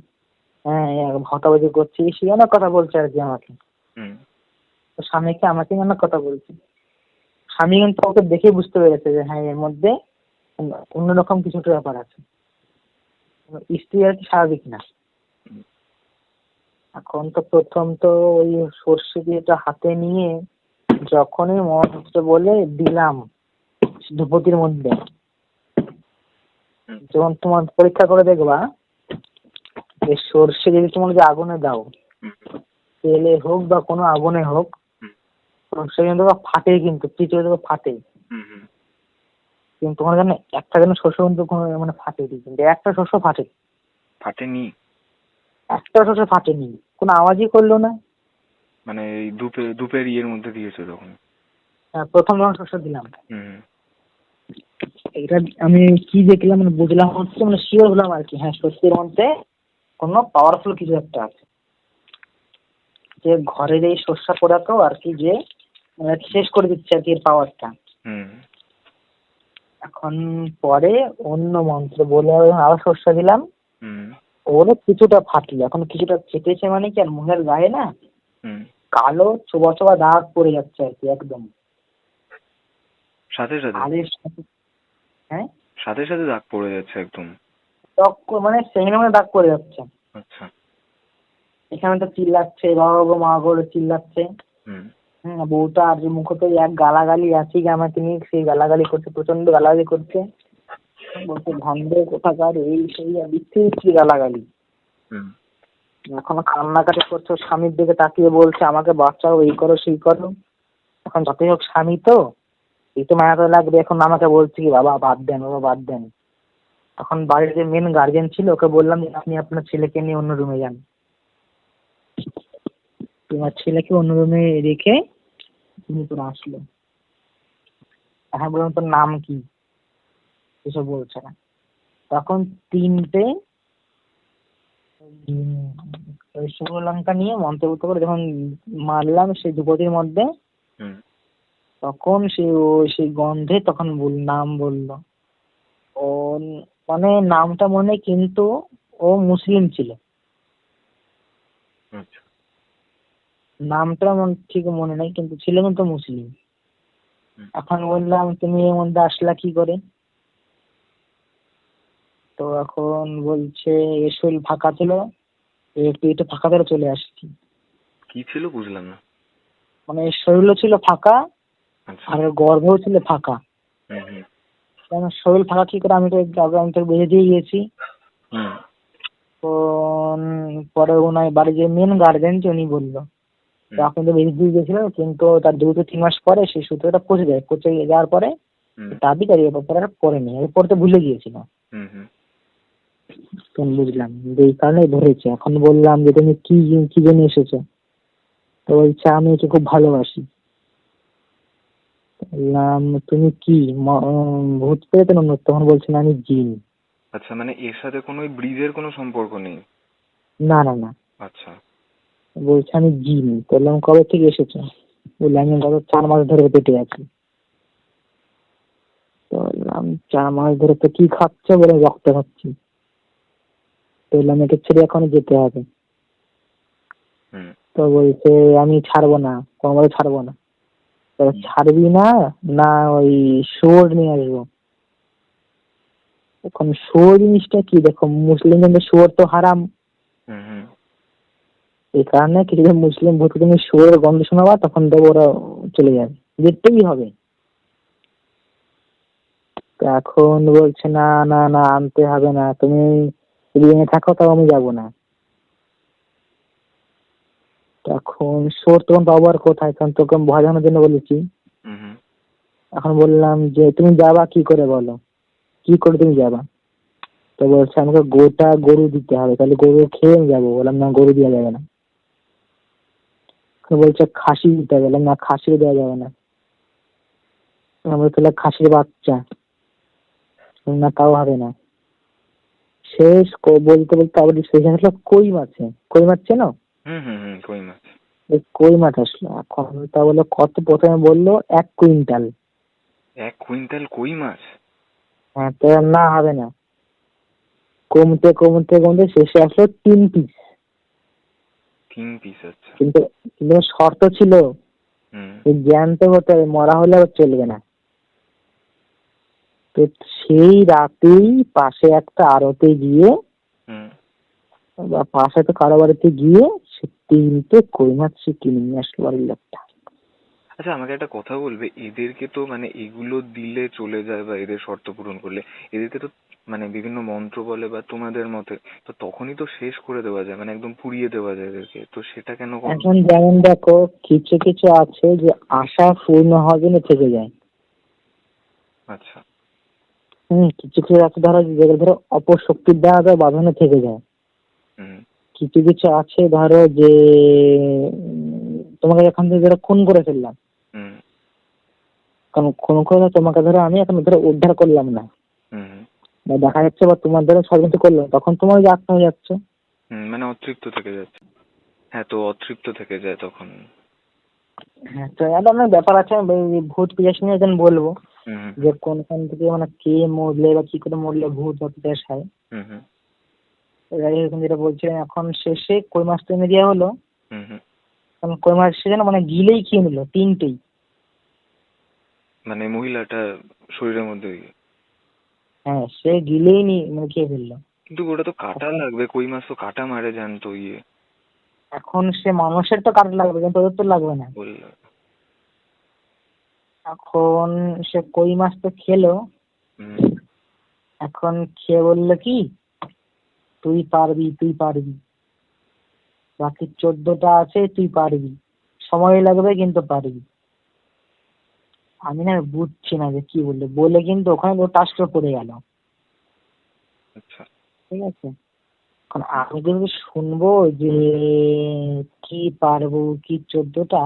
হ্যাঁ ভাওতাবাজি করছি, সে অনেক কথা বলছে আর কি আমাকে। হুম তো স্বামীকে আমাকে অনেক কথা বলছে। স্বামী কিন্তু ওকে দেখে বুঝতে পেরেছে যে হ্যাঁ, এর মধ্যে অন্যরকম কিছু একটা ব্যাপার আছে, স্ত্রী আর কি স্বাভাবিক না। এখন তো প্রথম তো ওই সর্ষে দিয়েটা হাতে নিয়ে যখনই মন্ত্র বলে দিলাম ধূপতির মধ্যে, হুম যখন তোমার পরীক্ষা করে দেখবা, যে সর্ষে যদি তোমার যে আগুনে দাও, হুম তেলে হোক বা কোনো আগুনে হোক, হুম সর্ষে কিন্তু ফাটে, কিন্তু পিঠে দেখো ফাটে, হুম হুম কিন্তু তোমার জানো একটা যেন শস্য কিন্তু কোনো মানে ফাটেনি, কিন্তু একটা শস্য ফাটে, ফাটেনি? একটা শস্য ফাটেনি, কোনো আওয়াজই করলো না। মানে এই ধূপের ইয়ের মধ্যে দিয়েছো তখন? প্রথম যখন শস্য দিলাম, হুম এটা আমি কি দেখলাম, মানে বুঝলাম হচ্ছে, মানে শিওর হলাম আর কি, হ্যাঁ সত্যির মধ্যে কোনো পাওয়ারফুল কিছু একটা আছে, যে ঘরের এই শস্য পোড়াকেও আর কি, যে শেষ করে দিচ্ছে আর কি এর পাওয়ারটা। হুম এখন পরে অন্য মন্ত্র বলে আবার শস্য দিলাম, হুম ওরে কিছুটা ফাটলো, এখন কিছুটা চেপেছে, মানে কি আর মুখের গায়ে না হুম কালো চোবা চোবা দাগ পড়ে যাচ্ছে আর কি, একদম সাথে সাথে? আলের সাথে। হ্যাঁ, সাথে সাথে দাগ পড়ে যাচ্ছে একদম? মানে সেখানে মানে দাগ পড়ে যাচ্ছে। আচ্ছা। এখানে তো চিল্লাচ্ছে, বাবা গো মা গো চিল্লাচ্ছে। হুম বউটা আর যে মুখে তো এক গালাগালি আছে কি আমাকে নিয়ে, সেই গালাগালি করছে, প্রচন্ড গালাগালি করছে, বলছে ভন্ড কোথাকার, এই সেই বিচ্ছিরি গালাগালি। হুম এখনো কান্নাকাটি করছে, ওর স্বামীর দিকে তাকিয়ে বলছে আমাকে বাঁচাও, এই করো সেই করো। এখন যতই হোক স্বামী তো, এই তো মায়া করে লাগবে। এখন আমাকে বলছে কি বাবা বাদ দেন, বাবা বাদ দেন। এখন বাড়ির যে মেন গার্জেন ছিল, ওকে বললাম যে আপনি আপনার ছেলেকে নিয়ে অন্য রুমে যান, তোমার ছেলেকে অন্য রুমে রেখে তুমি তোর আসলো। হ্যাঁ বললাম তোর নাম কি, এসব বলছে না। তখন 3টে ওই শুকনো লঙ্কা নিয়ে মন্ত্রপুত্র করে যখন মারলাম সেই ধূপতির মধ্যে, হুম তখন সেই গন্ধে তখন নাম বললো। ও মানে নামটা মনে, কিন্তু ও মুসলিম ছিল। আচ্ছা। নামটা আমার ঠিক মনে নেই, কিন্তু ছিল কিন্তু মুসলিম। হুম। এখন বললাম তুমি এর মধ্যে আসলা কি করে? তো এখন বলছে এর শরীর ফাঁকা ছিল, একটু একটু ফাঁকা ধরে চলে আসছি। কি ছিল বুঝলাম না। মানে এর শরীরও ছিল ফাঁকা আচ্ছা। আর এর গর্ভও ছিল ফাঁকা। হুম হুম কারণ শরীর ফাঁকা কি করে, আমি তো বেঁধে দিয়ে গেছি। হুম তো পরে ওনার বাড়ির যে মেন গার্জেন উনি বললো তো হুম আপনি তো বেঁধে দিয়ে গেছিলেন, কিন্তু তার 2 থেকে 3 মাস পরে সেই সূত্রটা পচে যায়, পচে যাওয়ার পরে হুম দাবি তার পরে আর পড়েনি, এরপর তো ভুলে গিয়েছিল। হুম হুম তো আমি বুঝলাম যে এই কারণে ধরেছে। এখন বললাম যে তুমি কি কি জন্য এসেছো? তো বলছে আমি একে খুব ভালোবাসি। বললাম তুমি কি ভূত পেয়েছো না? তখন বলছে না আমি জিন। আচ্ছা, মানে এর সাথে কোনো ওই ব্রিজের কোনো সম্পর্ক নেই? না না না, আচ্ছা। বলছে আমি জিন। বললাম কবে থেকে এসেছো? বললাম আমি গত 4 মাস ধরে পেটে আছি। তো বললাম 4 মাস ধরে তো কি খাচ্ছ? বলে রক্ত খাচ্ছি। তো বললাম একে ছেড়ে এখন যেতে হবে। হুম তো বলছে আমি ছাড়বো না, কোনোভাবে ছাড়বো না। তো হুম ছাড়বি না, না ওই শুয়োর নিয়ে আসবো। এখন শুয়োর জিনিসটা কি, দেখো মুসলিমদের শুয়োর তো হারাম। হুম হুম এই কারণে কিছু মুসলিম ভোট তুমি শুয়োরের গন্ধ শোনাবা, তখন তো ওরা চলে যাবে, যেতেই হবে। তো এখন বলছে না না না আনতে হবে না, তুমি যদি এনে থাকো তাও আমি যাবো না। এখন শুয়োর তখন পাবো আর কোথায়, কারণ তোকে আমি ভয় দেখানোর জন্য বলেছি। হুম হুম এখন বললাম যে তুমি যাবা কি করে, বলো কি করে তুমি যাবা? তো বলছে আমাকে গোটা গরু দিতে হবে, তাহলে গরু খেয়ে আমি যাবো। বললাম না, গরু দেওয়া যাবে না। তো বলছে খাসি দিতে হবে। বললাম না, খাসিও দেওয়া যাবে না। আমরা তাহলে খাসির বাচ্চা। বললাম, না তাও হবে না। বলতে বলতে আবার শেষ আসলো কই মাছে। কই মাছ চেনো? হুম হুম হুম কই মাছ। এই কই মাছ আসলো। এখন তা বললো কত, প্রথমে বললো 1 কুইন্টাল। 1 কুইন্টাল কই মাছ? হ্যাঁ, তো না হবে না। কমতে কমতে কমতে শেষে আসলো 3 পিস। 3 পিস? আচ্ছা। কিন্তু কিন্তু শর্ত ছিল হুম যে জ্যান্ত হতে হবে, মরা হলে আবার চলবে না। তো সেই রাতেই পাশে একটা আড়তে গিয়ে, হুম বা পাশে তো কারো বাড়িতে গিয়ে সে 3টে কই মাছ সে কিনে নিয়ে আসলো বাড়ির লোকটা। আচ্ছা, আমাকে একটা কথা বলবে, এদেরকে তো মানে এগুলো দিলে চলে যায় বা এদের শর্ত পূরণ করলে এদেরকে তো মানে বিভিন্ন মন্ত্র বলে বা তোমাদের মতে, তো তখনই তো শেষ করে দেওয়া যায়, মানে একদম পুড়িয়ে দেওয়া যায় এদেরকে, তো সেটা কেন করো? এখন যেমন দেখো কিছু কিছু আছে যে আশা পূর্ণ হওয়ার জন্য থেকে যায়। আচ্ছা। কিছু কিছু আছে ধরো যেগুলো ধরো অপশক্তির দ্বারা তো বাঁধনে থেকে যায়। হুম কিছু কিছু আছে ধরো যে তোমাকে এখান থেকে ধরো খুন করে ফেললাম, হুম কারণ খুন করে তোমাকে ধরো আমি এখন ধরো উদ্ধার করলাম না, হুম বা দেখা যাচ্ছে বা তোমার ধরো ষড়যন্ত্র করলাম, তখন তোমার যে আত্মা হয়ে যাচ্ছে। হুম মানে অতৃপ্ত থেকে যাচ্ছে। হ্যাঁ, তো অতৃপ্ত থেকে যায় তখন। হ্যাঁ, তো এটা অনেক ব্যাপার আছে, আমি এই ভূত পিশাচ নিয়ে একদিন বলবো হুম হুম যে কোনখান থেকে মানে কে মরলে বা কি করে মরলে ভূত বা পিশাচ হয়। হুম হুম এরকম যেটা বলছিলেন, এখন শেষে কই মাছটা এনে দেওয়া হলো। হুম হুম কারণ কই মাছ সে যেন মানে গিলেই খেয়ে নিল 3টেই। মানে মহিলাটা শরীরের মধ্যে হ্যাঁ, সে গিলেই নি মানে খেয়ে ফেললো। কিন্তু ওটা তো কাটা এখন লাগবে, কই মাছ তো কাটা মারে জ্যান্ত ইয়ে এখন সে মানুষের তো কাটা লাগবে, কিন্তু ওদের তো লাগবে না। বললে। এখন সে কই মাছ তো খেলো। হুম এখন খেয়ে বললো কি, তুই পারবি তুই পারবি, বাকি 14টা আছে তুই পারবি, সময় লাগবে কিন্তু পারবি। আমি না বুঝছি না যে কি বললো, বলে কিন্তু ওখানে ও টাস করে পড়ে গেল। আচ্ছা। ঠিক আছে, এখন আমি কিন্তু শুনবো যে কি পারবো কি 14টা,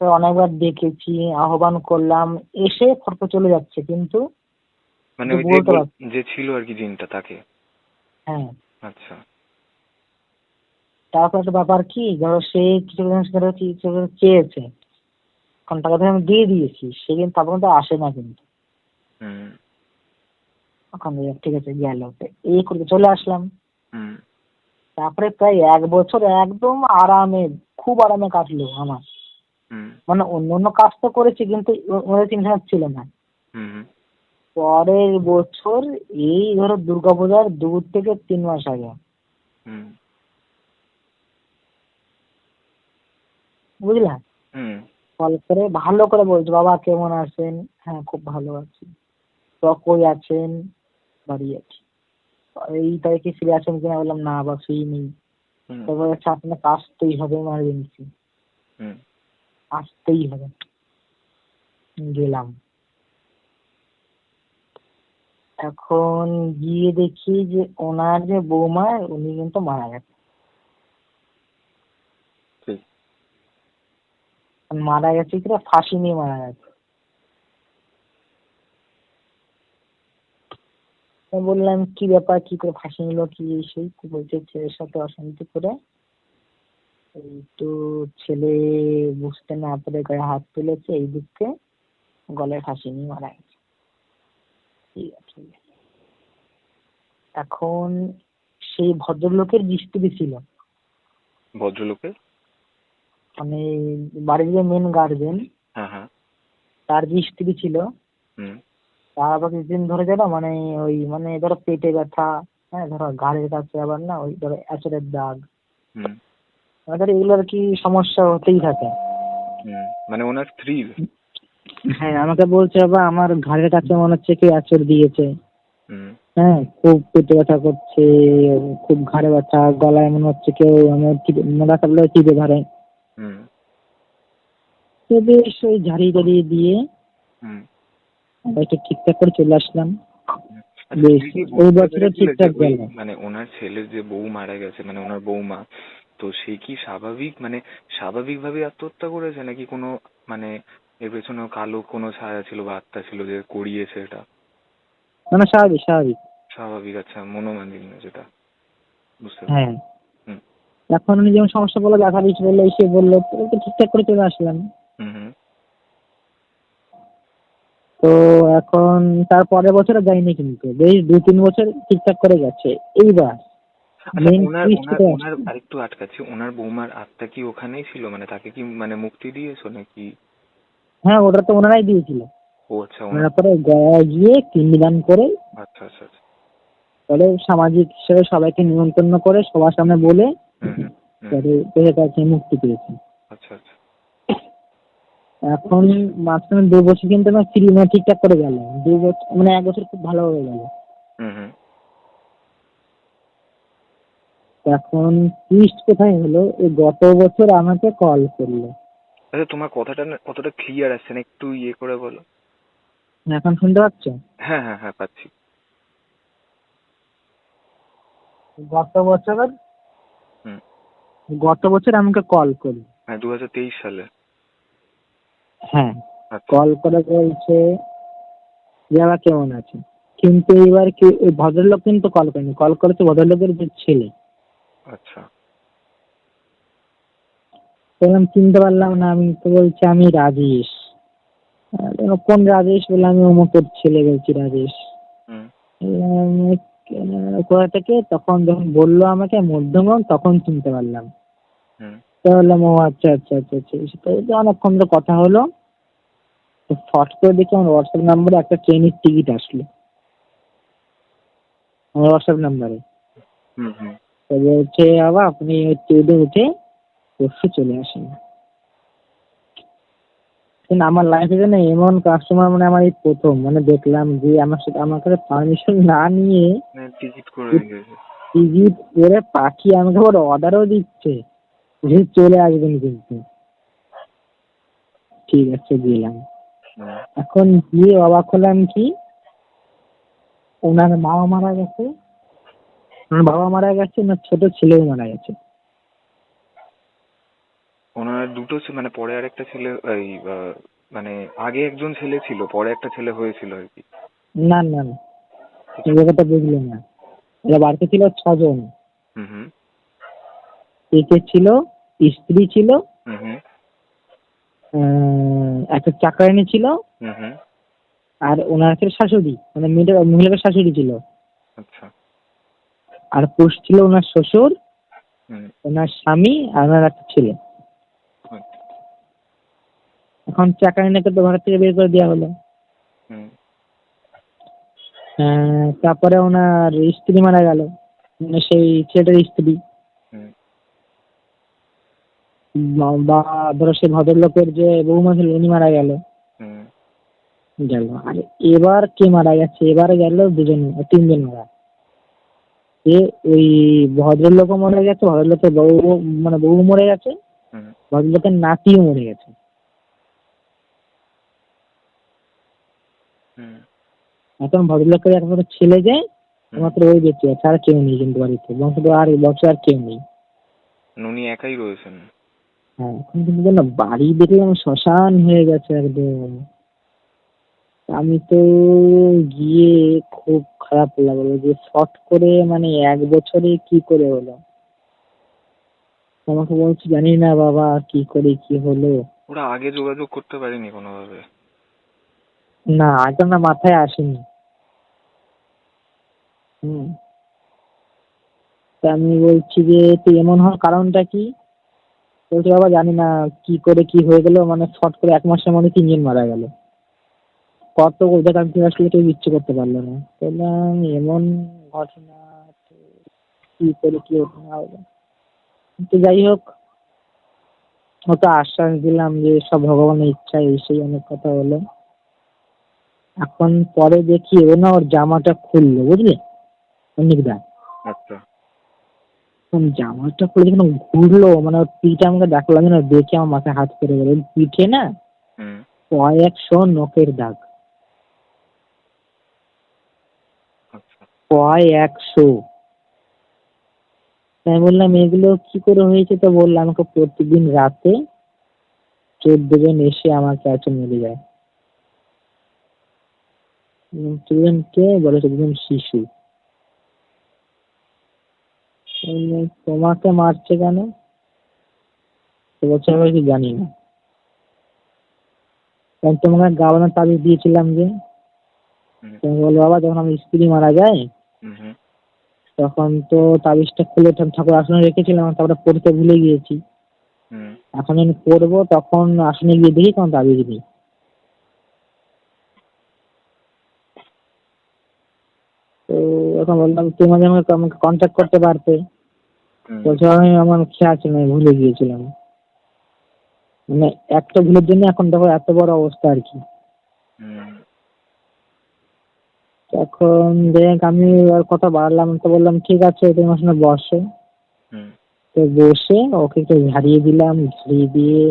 তো অনেকবার দেখেছি, আহ্বান করলাম, এসে ফটফট চলে যাচ্ছে, কিন্তু মানে কিছু ওই যে বলতে পারছি। যে ছিল আর কি জিনটা তাকে? হ্যাঁ, আচ্ছা। তারপর একটা ব্যাপার কি, ধরো সে কিছু ধরো কিছু চেয়েছে, এখন টাকা ধরে আমি দিয়ে দিয়েছি, সে কিন্তু তারপর কিন্তু আসে না কিন্তু। হুম এখন ঠিক আছে গেল, তো এই করতে চলে আসলাম। হুম তারপরে প্রায় 1 বছর একদম আরামে খুব আরামে কাটলো আমার। হুম মানে অন্য অন্য কাজ তো করেছি, কিন্তু ওদের টেনশন ছিল না। হুম হুম পরের বছর এই ধরো দুর্গাপূজার 2 থেকে 3 মাস আগে, হুম বুঝলা, হুম কল করে ভালো করে বলছে, বাবা কেমন আছেন? হ্যাঁ খুব ভালো আছি। তো কই আছেন? বাড়ি আছি। এই তারিখে ফিরে আসেন কিনা? বললাম না বা ফ্রি নেই। হুম তারপরে হচ্ছে আপনাকে আসতেই হবে এমার্জেন্সি, হুম আসতেই হবে। গেলাম। এখন গিয়ে দেখি যে ওনার যে বৌমা উনি কিন্তু মারা গেছে। ঠিক। মারা গেছে কিনা, ফাঁসি নিয়ে মারা গেছে। তো বললাম কি ব্যাপার, কি করে ফাঁসি নিল, কি এই সেই? তো বলছে ছেলের সাথে অশান্তি করে এই তো ছেলে বুঝতে না পেরে গায়ে হাত তুলেছে, এই দুঃখে গলায় ফাঁসি নিয়ে মারা গেছে। ঠিক আছে। এখন সেই ভদ্রলোকের স্ত্রী ছিল, ভদ্রলোকের? মানে বাড়ির যে মেন গার্জেন, হ্যাঁ হ্যাঁ। তার যে স্ত্রী ছিল, হুম তার আবার কিছুদিন ধরে যেন মানে ওই মানে ধরো পেটে ব্যথা, হ্যাঁ ধরো ঘাড়ের কাছে আবার না ওই ধরো আঁচড়ের দাগ, হুম মানে ধরো এগুলোর কি সমস্যা হতেই থাকে। হুম মানে ওনার স্ত্রীর? হ্যাঁ আমাকে বলছে বাবা আমার ঘাড়ের কাছে মনে হচ্ছে কি আঁচড় দিয়েছে। হুম হ্যাঁ খুব পেটে ব্যথা করছে, খুব ঘাড়ে ব্যথা, গলায় মনে হচ্ছে কেউ আমার মোটা কাপড়ে চিপে ধরে। হুম তো বেশ ওই ঝাড়িয়ে টাড়িয়ে দিয়ে হুম আমরা একটু ঠিকঠাক করে চলে আসলাম। হুম। আচ্ছা, বেশ তুমি কি ওই বুঝতে বছরও পেরেছিলে যে ঠিকঠাক ওই গেল। মানে ওনার ছেলের যে বউ মারা গেছে, মানে ওনার বৌমা, তো সে কি স্বাভাবিক মানে স্বাভাবিকভাবে আত্মহত্যা করেছে, নাকি কোনো মানে এর পেছনে কালো কোনো ছায়া ছিল বা আত্মা ছিল যে করিয়েছে এটা? মানে স্বাভাবিক স্বাভাবিক। স্বাভাবিক, আচ্ছা, মনোমালিন্য যেটা, বুঝতে হ্যাঁ। পেরেছি। হুম এখন উনি যেমন সমস্যা বললো, দেখা দিচ্ছে বললো, এসে বললো, তো একটু ঠিকঠাক করে চলে আসলাম। হুম হুম। তো এখন তার পরের বছরে যাইনি, কিন্তু বেশ 2-3 বছর ঠিকঠাক করে গেছে। এইবার আচ্ছা, মেন ওনার টুইস্ট ওনার কোথায় ওনার আসছে? আরেকটু আটকাচ্ছি, ওনার বৌমার আত্মা কি ওখানেই ছিল, মানে তাকে কি মানে মুক্তি দিয়েছো নাকি? হ্যাঁ ওটা তো ওনারাই দিয়েছিল। ও আচ্ছা, ওনার। ওনার পরে গয়ায় গিয়ে পিণ্ডদান করে আচ্ছা আচ্ছা আচ্ছা। পরে সামাজিক হিসেবে সবাইকে নিমন্ত্রণ করে সবার সামনে বলে হুম হুম হুম। পরে তাকে মুক্তি পেয়েছে। আচ্ছা আচ্ছা। এখন মাঝখানে 2 বছর কিন্তু আমার ফ্রি মানে ঠিকঠাক করে গেল। 2 বছর মানে 1 বছর খুব ভালোভাবে গেল। হুম হুম। এখন টুইস্ট কোথায় হলো, এই গত বছর আমাকে কল করলো। আচ্ছা, তোমার কথাটা না কতটা ক্লিয়ার আসছে না, একটু ইয়ে করে বলো। এখন শুনতে পাচ্ছ? হ্যাঁ হ্যাঁ হ্যাঁ, পাচ্ছি। গত বছর হুম। গত বছর আমাকে কল করলো। হ্যাঁ, 2023 সালে। হ্যাঁ আচ্ছা কল করে বলছে যে বাবা কেমন আছে। কিন্তু এবার কি ওই ভদ্রলোক কিন্তু কল করেনি, কল করেছে ভদ্রলোকের যে ছেলে। আচ্ছা। তখন চিনতে পারলাম না, আমি তো বলছি আমি রাজেশ। কোন রাজেশ? বলে আমি অমুকের ছেলে বলছি রাজেশ। হুম বললাম, কোথা থেকে? তখন যখন বললো আমাকে মধ্যমগ্রাম, তখন চিনতে পারলাম। হুম তো বললাম ও আচ্ছা আচ্ছা আচ্ছা আচ্ছা। তো এই যে অনেকক্ষণ ধরে কথা হলো, তো ফট করে দেখি আমার হোয়াটসঅ্যাপ নাম্বারে একটা ট্রেনের টিকিট আসলো আমার হোয়াটসঅ্যাপ নাম্বারে। হুম হুম। তো বলছে বাবা আপনি ওই ট্রেনে উঠে পরশু চলে আসেন। কিন্তু আমার লাইফে যেন এমন কাস্টমার মানে আমার এই প্রথম মানে দেখলাম যে আমার সাথে আমার কাছে পারমিশন না নিয়ে টিকিট করে গেছে। টিকিট করে পাঠিয়ে আমাকে আবার অর্ডারও দিচ্ছে যে চলে আসবেন কিন্তু। ঠিক আছে গেলাম। হুম। এখন গিয়ে অবাক হলাম কি, ওনার বাবা মারা গেছে, ওনার বাবা মারা গেছে, ওনার ছোট ছেলেও মারা গেছে। ওনার দুটো মানে পরে আরেকটা ছেলে, এই মানে আগে একজন ছেলে ছিল, পরে একটা ছেলে হয়েছিল আর কি। না না না, এই ব্যাপারটা বুঝলেন না। এরা বাড়িতে ছিল 6 জন। হুম হুম একে ছিল, স্ত্রী ছিল, হুম হুম একটা চাকরানি ছিল, হুম হুম। আর ওনার ছিল শাশুড়ি, মানে মহিলাটার শাশুড়ি ছিল। আচ্ছা। আর পুরুষ ছিল ওনার শ্বশুর, হুম ওনার স্বামী, আর ওনার একটা ছেলে। এখন চাকরানিকে তো ঘর থেকে বের করে দেওয়া হলো। হুম। তারপরে ওনার স্ত্রী মারা গেল, মানে সেই ছেলেটার স্ত্রী। হুম। বা ধরো সেই ভদ্রলোকের যে বৌমা ছিল উনি মারা গেল। হুম। গেল, আর এবার কে মারা গেছে? এবারে গেল দুজন, তিনজন মারা। ওই ভদ্রলোকও মরে গেছে, ভদ্রলোকের বউ, মানে বউ মরে গেছে, হুম। ভদ্রলোকের নাতিও মরে গেছে। হুম। এখন ভদ্রলোকের একমাত্র ছেলে যে হুম। মাত্র ওই বেঁচে আছে, আর কেউ নেই কিন্তু বাড়িতে, বংশ আর কেউ নেই। উনি একাই রয়েছেন? হ্যাঁ, এখন কিন্তু যেন বাড়ি দেখলাম শ্মশান হয়ে গেছে একদম। আমি তো গিয়ে খুব খারাপ লাগলো যে শর্ট করে মানে 1 বছরে কি করে হলো। আমাকে বলছি জানি না বাবা কি করে কি হলো। ওরা আগে যোগাযোগ করতে পারেনি কোনোভাবে? না, আগে না মাথায় আসেনি। হুম। তা আমি বলছি যে তুই এমন হওয়ার কারণটা কি? বলছে বাবা জানি না কি করে কি হয়ে গেল, মানে শর্ট করে 1 মাসের মধ্যে 3 জন মারা গেল। কত দেখান কি আসলে কেউ ইচ্ছে করতে পারলো না। বললাম এমন ঘটনা, তো কি করে কি হতো না হলো। তো যাই হোক, ওকে আশ্বাস দিলাম যে সব ভগবানের ইচ্ছা, এই সেই অনেক কথা হলো। এখন পরে দেখি ও না ওর জামাটা খুললো, বুঝলি অনেকদা। আচ্ছা। জামাটা খুলে যখন ঘুরলো, মানে ওর পিঠে আমাকে দেখলাম না, দেখে আমার মাথায় হাত করে গেল। ওর পিঠে না হুম। কয়েকশো নখের দাগ, আচ্ছা। কয়েকশো। তাই বললাম এগুলো কি করে হয়েছে? তো বললাম আমাকে প্রতিদিন রাতে 14 জন এসে আমার কাছে মেরে যায়। 14 জন কে বলে? 14 জন শিশু। বললাম, তোমাকে মারছে কেন? তো বলছে আমি কি জানি না। কারণ তোমাকে গাওয়ানোর তাবিজ দিয়েছিলাম যে। হুম। তুমি বলো বাবা যখন আমার স্ত্রী মারা যায় হুম। তখন তো তাবিজটা খুলে ঠাকুর আসনে রেখেছিলাম, তারপরে পড়তে ভুলে গিয়েছি। হুম। এখন আমি পড়বো তখন আসনে গিয়ে দেখি তখন তাবিজ নেই। তো এখন বললাম তুমি মাঝে আমাকে আমাকে কন্ট্যাক্ট করতে পারতে। হুম। বলছে আমি আমার খেয়াল ছিল না, ভুলে গিয়েছিলাম। মানে একটা ভুলের জন্য এখন দেখো এত বড় অবস্থা আর কি। হুম। এখন দেখ আমি আর কথা বাড়লাম, তো বললাম ঠিক আছে তুমি আমার সঙ্গে বসো। হুম। তো বসে ওকে একটু ঝাড়িয়ে দিলাম, ঝাড়িয়ে দিয়ে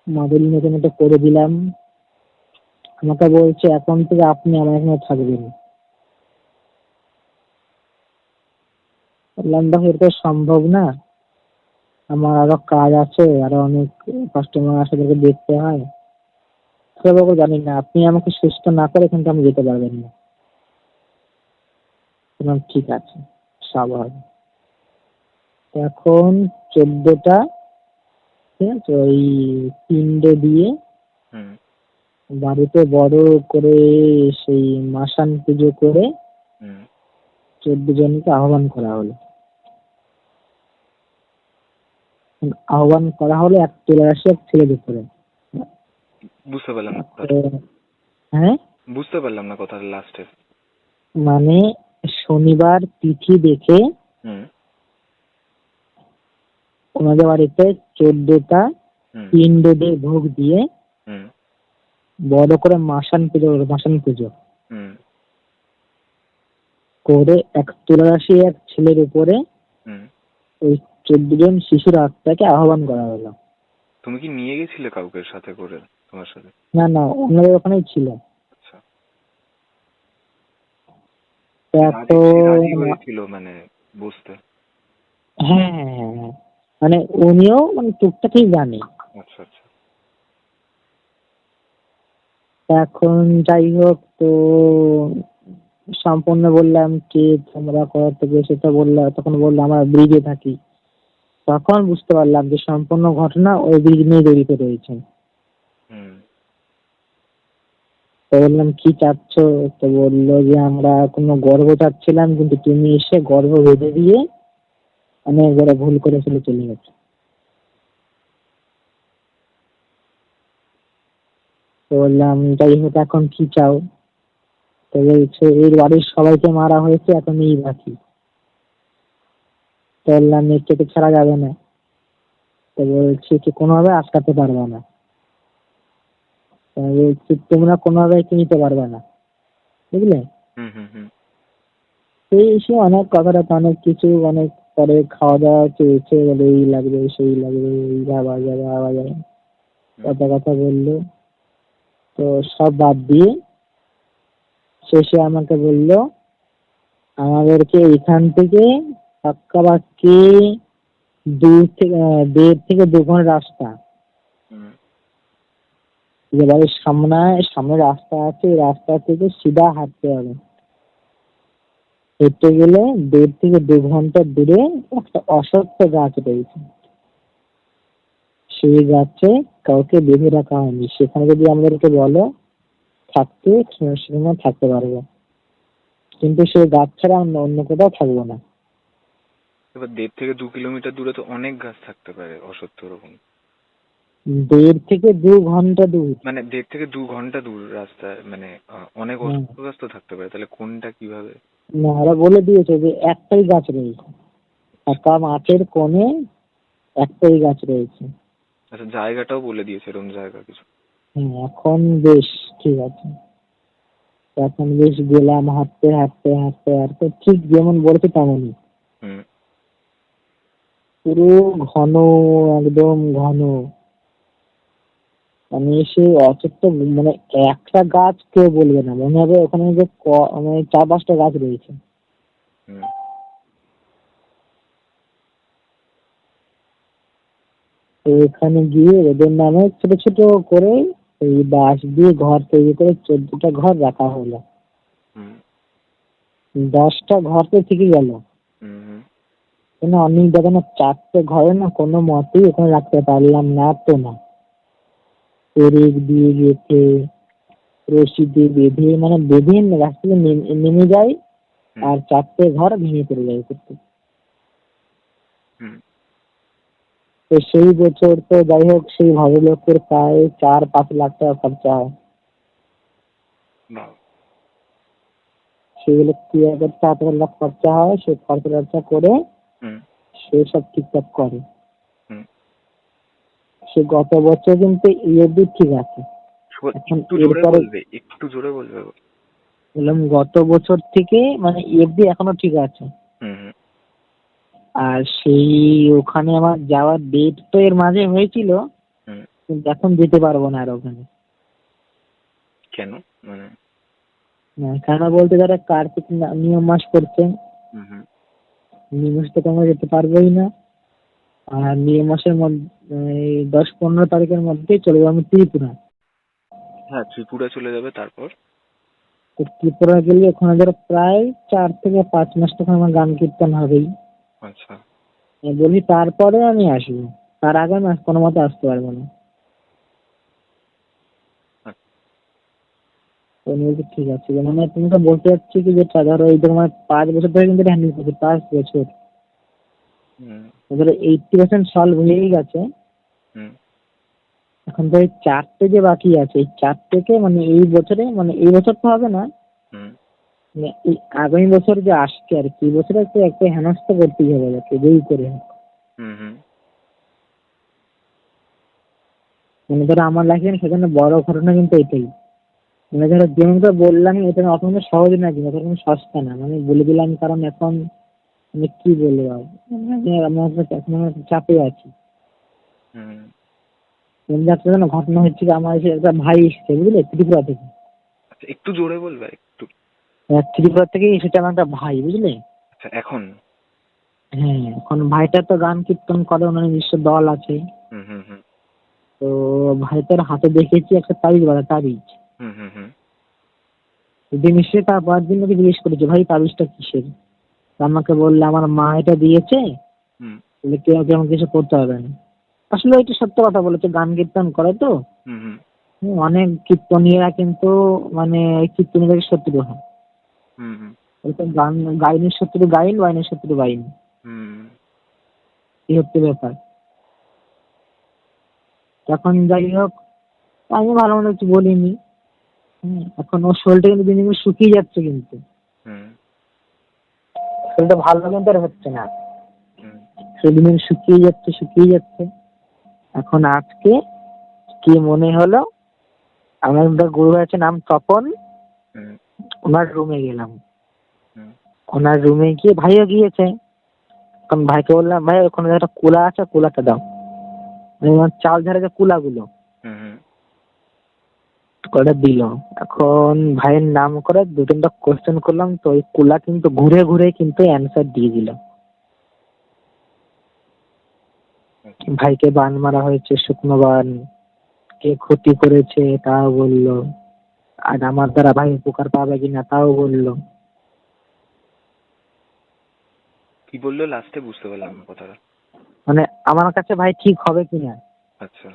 মাদুলি মতন একটা করে দিলাম। আমাকে বলছে এখন থেকে আপনি আমার এখানে থাকবেন। বললাম দেখো এটা তো সম্ভব না, আমার আরো কাজ আছে, আরো অনেক কাস্টমার আসে, তাদেরকে দেখতে হয়। তো বাবু জানি না, আপনি আমাকে সুস্থ না করে এখান থেকে আমি যেতে পারবেন না। বললাম ঠিক আছে, সব হবে। এখন 14টা, ঠিক আছে, ওই পিণ্ড দিয়ে হুম। বাড়িতে বড় করে সেই মাসান পুজো করে হুম। 14 জনকে আহ্বান করা হলো। আহ্বান করা হলো এক চলে আসে এক ছেলের উপরে। বুঝতে পারলাম না কথাটা। হ্যাঁ, বুঝতে পারলাম না কথাটা লাস্টে। মানে শনিবার তিথি দেখে হুম। ওনাদের বাড়িতে 14টা হুম। পিণ্ড দিয়ে ভোগ দিয়ে হুম। বড় করে মাসান পুজো হুম। করে এক তুলারাশি এক ছেলের উপরে হুম। ওই 14 জন শিশুর আত্মাকে আহ্বান করা হলো। তুমি কি নিয়ে গেছিলে কাউকে সাথে করে তোমার সাথে? না না, ওনাদের ওখানেই ছিল। আচ্ছা। তো সে রাজি হয়েছিল মানে বুঝতে? হ্যাঁ হ্যাঁ হ্যাঁ হ্যাঁ, মানে উনিও মানে টুকটাকই জানে। আচ্ছা। আচ্ছা। এখন যাই হোক, তো সম্পূর্ণ বললাম কে তোমরা কোথা থেকে সেটা বললাম, তখন বললাম আমরা ব্রিজে থাকি। তখন বুঝতে পারলাম যে সম্পূর্ণ ঘটনা ওই ব্রিজ নিয়ে জড়িত রয়েছে। হুম। তো বললাম কি চাচ্ছ? তো বললো যে আমরা কোনো গর্ভ চাচ্ছিলাম, কিন্তু তুমি এসে গর্ভ বেঁধে দিয়ে অনেক বড় ভুল করে ফেলে চলে গেছে। তো বললাম যাই হোক এখন কি চাও? তো বলছে এর বাড়ির সবাইকে মারা হয়েছে, এখন এই বাকি। তো বললাম একে তো ছাড়া যাবে না। তো বলছে কি কোনোভাবে আটকাতে পারবে না। তো আমি বলছি তোমরা কোনোভাবে একে নিতে পারবে না, বুঝলে? হুম হুম হুম এই এসে অনেক কথাটা অনেক কিছু অনেক পরে খাওয়া দাওয়া চেয়েছে, বলে এই লাগবে সেই লাগবে, এই যাওয়া যাবে আওয়া যাবে, কত কথা বললো। তো সব বাদ দিয়ে শেষে আমাকে বললো আমাদেরকে এখান থেকে পাক্কা পাক্কি 1.5 থেকে 2 ঘন্টা রাস্তা। হুম যে বাড়ির সামনে রাস্তা আছে, এই রাস্তা থেকে সিধা হাঁটতে হবে। হেঁটে গেলে 1.5 থেকে 2 ঘন্টা দূরে একটা অশ্বত্থ গাছ রয়েছে। সেই গাছে কাউকে বেঁধে রাখা হয়নি, সেখানে যদি আমাদেরকে বলো থাকতে সেখানে থাকতে পারবো, কিন্তু সেই গাছ ছাড়া অন্য অন্য কোথাও থাকবো না। এবার 1.5 থেকে 2 কিলোমিটার দূরে তো অনেক গাছ থাকতে পারে অসত্য ওরকম। 1.5 থেকে 2 ঘন্টা দূর। মানে 1.5 থেকে 2 ঘন্টা দূর রাস্তায়, মানে অনেক হ্যাঁ, অসত্য গাছ তো থাকতে পারে, তাহলে কোনটা কিভাবে? না ওরা বলে দিয়েছে যে একটাই গাছ রয়েছে, ফাঁকা মাঠের কোণে একটাই গাছ রয়েছে। আচ্ছা, জায়গাটাও বলে দিয়েছে এরকম জায়গা কিছু? হ্যাঁ, এখন বেশ ঠিক আছে। এখন বেশ গেলাম হাঁটতে হাঁটতে হাঁটতে হাঁটতে, ঠিক যেমন বলেছে তেমনই। হুম পুরো ঘন, একদম ঘন। মানে সে অচেত্য, মানে একটা গাছ কেউ বলবে না, মনে হবে ওখানে যে মানে 4-5টা গাছ রয়েছে। হুম তো এখানে গিয়ে ওদের নামে ছোট ছোট করে এই বাঁশ দিয়ে ঘর তৈরি করে 14টা ঘর রাখা হলো। হুম 10টা ঘর তো থেকে গেল, হুম হুম কেন অনেক জায়গা না 4টে ঘরে না কোনো মতেই ওখানে রাখতে পারলাম না, তো না পেরেক দিয়ে গেছে, রশি দিয়ে বেঁধে, মানে বেঁধে রাস্তা থেকে নেমে যায়, হুম আর 4টে ঘর ভেঙে পড়ে যায় করতে। হুম তো সেই বছর তো যাই হোক সেই ভদ্রলোকের প্রায় 4-5 লাখ টাকা খরচা হয়। বাহ। সেগুলো ক্লিয়ার করতে 8 লাখ খরচা হয়, সে খরচা করে হুম সে সব ঠিকঠাক করে। হুম সে গত বছর কিন্তু এই অব্দি ঠিক আছে। এখন একটু জোরে এরপরে বলবে, একটু জোরে বলবে গো। বললাম গত বছর থেকে মানে এই অব্দি এখনো ঠিক আছে। হুম হুম আর সেই ওখানে আমার যাওয়ার ডেট তো এর মাঝে হয়েছিল, হুম কিন্তু এখন যেতে পারবো না আর ওখানে। কেন মানে? কেন বলতে যারা কার্তিক নিয়ম মাস করছে, হুম হুম নিয়ম মাস থেকে আমরা যেতে পারবোই না। আর নিয়ম মাসের মধ্যে 10-15 তারিখের মধ্যে চলে যাবো আমি ত্রিপুরা। হ্যাঁ, ত্রিপুরা চলে যাবে তারপর? তো ত্রিপুরা গেলে ওখানে ধরো প্রায় 4 থেকে 5 মাস তখন আমার গান কীর্তন হবেই। আচ্ছা। আমি বলি তারপরে আমি আসবো, তার আগে আমি কোনো মতে আসতে পারবো না। আচ্ছা। তো উনি বলছে ঠিক আছে, মানে তুমি তো বলতে চাচ্ছি কি যে ধরো এই তোমার 5 বছর ধরে কিন্তু হ্যান্ডেল করছি, 5 বছর হুম ধরো 80% সলভ হয়েই গেছে। হুম এখন তো এই 4টে যে বাকি আছে, এই 4টেকে মানে এই বছরে, মানে এই বছর তো হবে না, হুম মানে এই আগামী বছর যে আসছে আর কি, বছরে একটু একটা হেনস্থা করতেই হবে যাকে যেই করে হোক। হুম হুম মানে ধরো আমার লাইফে সেখানে বড় ঘটনা কিন্তু এটাই। মানে ধরো যেমনটা বললাম এটা অত সহজ না, কিন্তু অত সস্তা না, মানে বলে দিলাম কারণ এখন আমি কি বলবো আর, মানে আমার এখন আমি চাপে আছি। হুম কিন্তু একটা যেন ঘটনা হচ্ছে কি, আমার এসে একটা ভাই এসেছে বুঝলে ত্রিপুরা থেকে। আচ্ছা, একটু জোরে বলবে একটু। ত্রিপুরা থেকে এসেছে আমার একটা ভাই, বুঝলে? আচ্ছা, এখন? হ্যাঁ, এখন ভাইটা তো গান কীর্তন করে, ওনার নিজস্ব দল আছে। হুম হুম হুম তো ভাইটার হাতে দেখেছি একটা তাবিজ বাঁধা, তাবিজ। হুম হুম হুম দিন এসে তারপর দিন ওকে জিজ্ঞেস করেছে ভাই তাবিজটা কিসের। তো আমাকে বললে আমার মা এটা দিয়েছে, হুম বলে কেউ কেমন কিছু করতে হবে না। আসলে এটা সত্য কথা বলেছে, গান কীর্তন করে তো। হুম হুম অনেক কীর্তনীয়রা কিন্তু মানে কীর্তনীদের শত্রু হয়। হুম হুম বলছে গান গাইনের শত্রু গাইন, ওয়াইনের শত্রু বাইন, হুম এই হচ্ছে ব্যাপার। তখন যাই হোক আমি ভালো মন্দ কিছু বলিনি। এখন ওর শরীরটা কিন্তু দিন দিন শুকিয়ে যাচ্ছে, কিন্তু হুম শরীরটা ভালো কিন্তু আর হচ্ছে না, হুম শরীর দিন দিন শুকিয়ে যাচ্ছে। এখন আজকে কি মনে হলো, আমার একটা গুরু আছে নাম তপন, হুম ওনার রুমে গেলাম। হুম ওনার রুমে গিয়ে ভাইও গিয়েছে। তখন ভাইকে বললাম, ভাই ওখানে একটা কুলা আছে, কুলাটা দাও। মানে ওনার চাল ঝাড়ে যে কুলাগুলো, হুম হুম কুলাটা দিল। এখন ভাইয়ের নাম করে দু তিনটা কোশ্চেন করলাম, তো ওই কুলা কিন্তু ঘুরে ঘুরে কিন্তু অ্যান্সার দিয়ে দিল। আচ্ছা। ভাইকে বান মারা হয়েছে, শুকনো বান, কে ক্ষতি করেছে তাও বললো, আর আমার দ্বারা ভাই উপকার পাবে কিনা তাও বললো। কি বললো লাস্টে? বুঝতে পারলাম না কথাটা। মানে আমার কাছে ভাই ঠিক হবে কিনা আচ্ছা।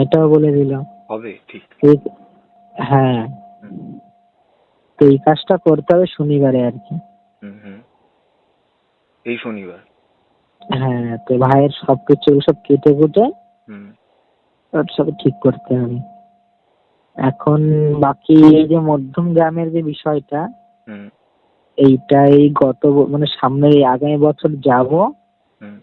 এটাও বলে দিল। হবে ঠিক। ঠিক, হ্যাঁ। হুম তো এই কাজটা করতে হবে শনিবারে আর কি। হুম হুম এই শনিবার? হ্যাঁ, তো ভাইয়ের সবকিছু সব কেটে কুটে হুম সব ঠিক করতে হবে। এখন বাকি এই যে মধ্যম গ্রামের যে বিষয়টা, হুম এইটাই মানে সামনে এই আগামী বছর যাব, হুম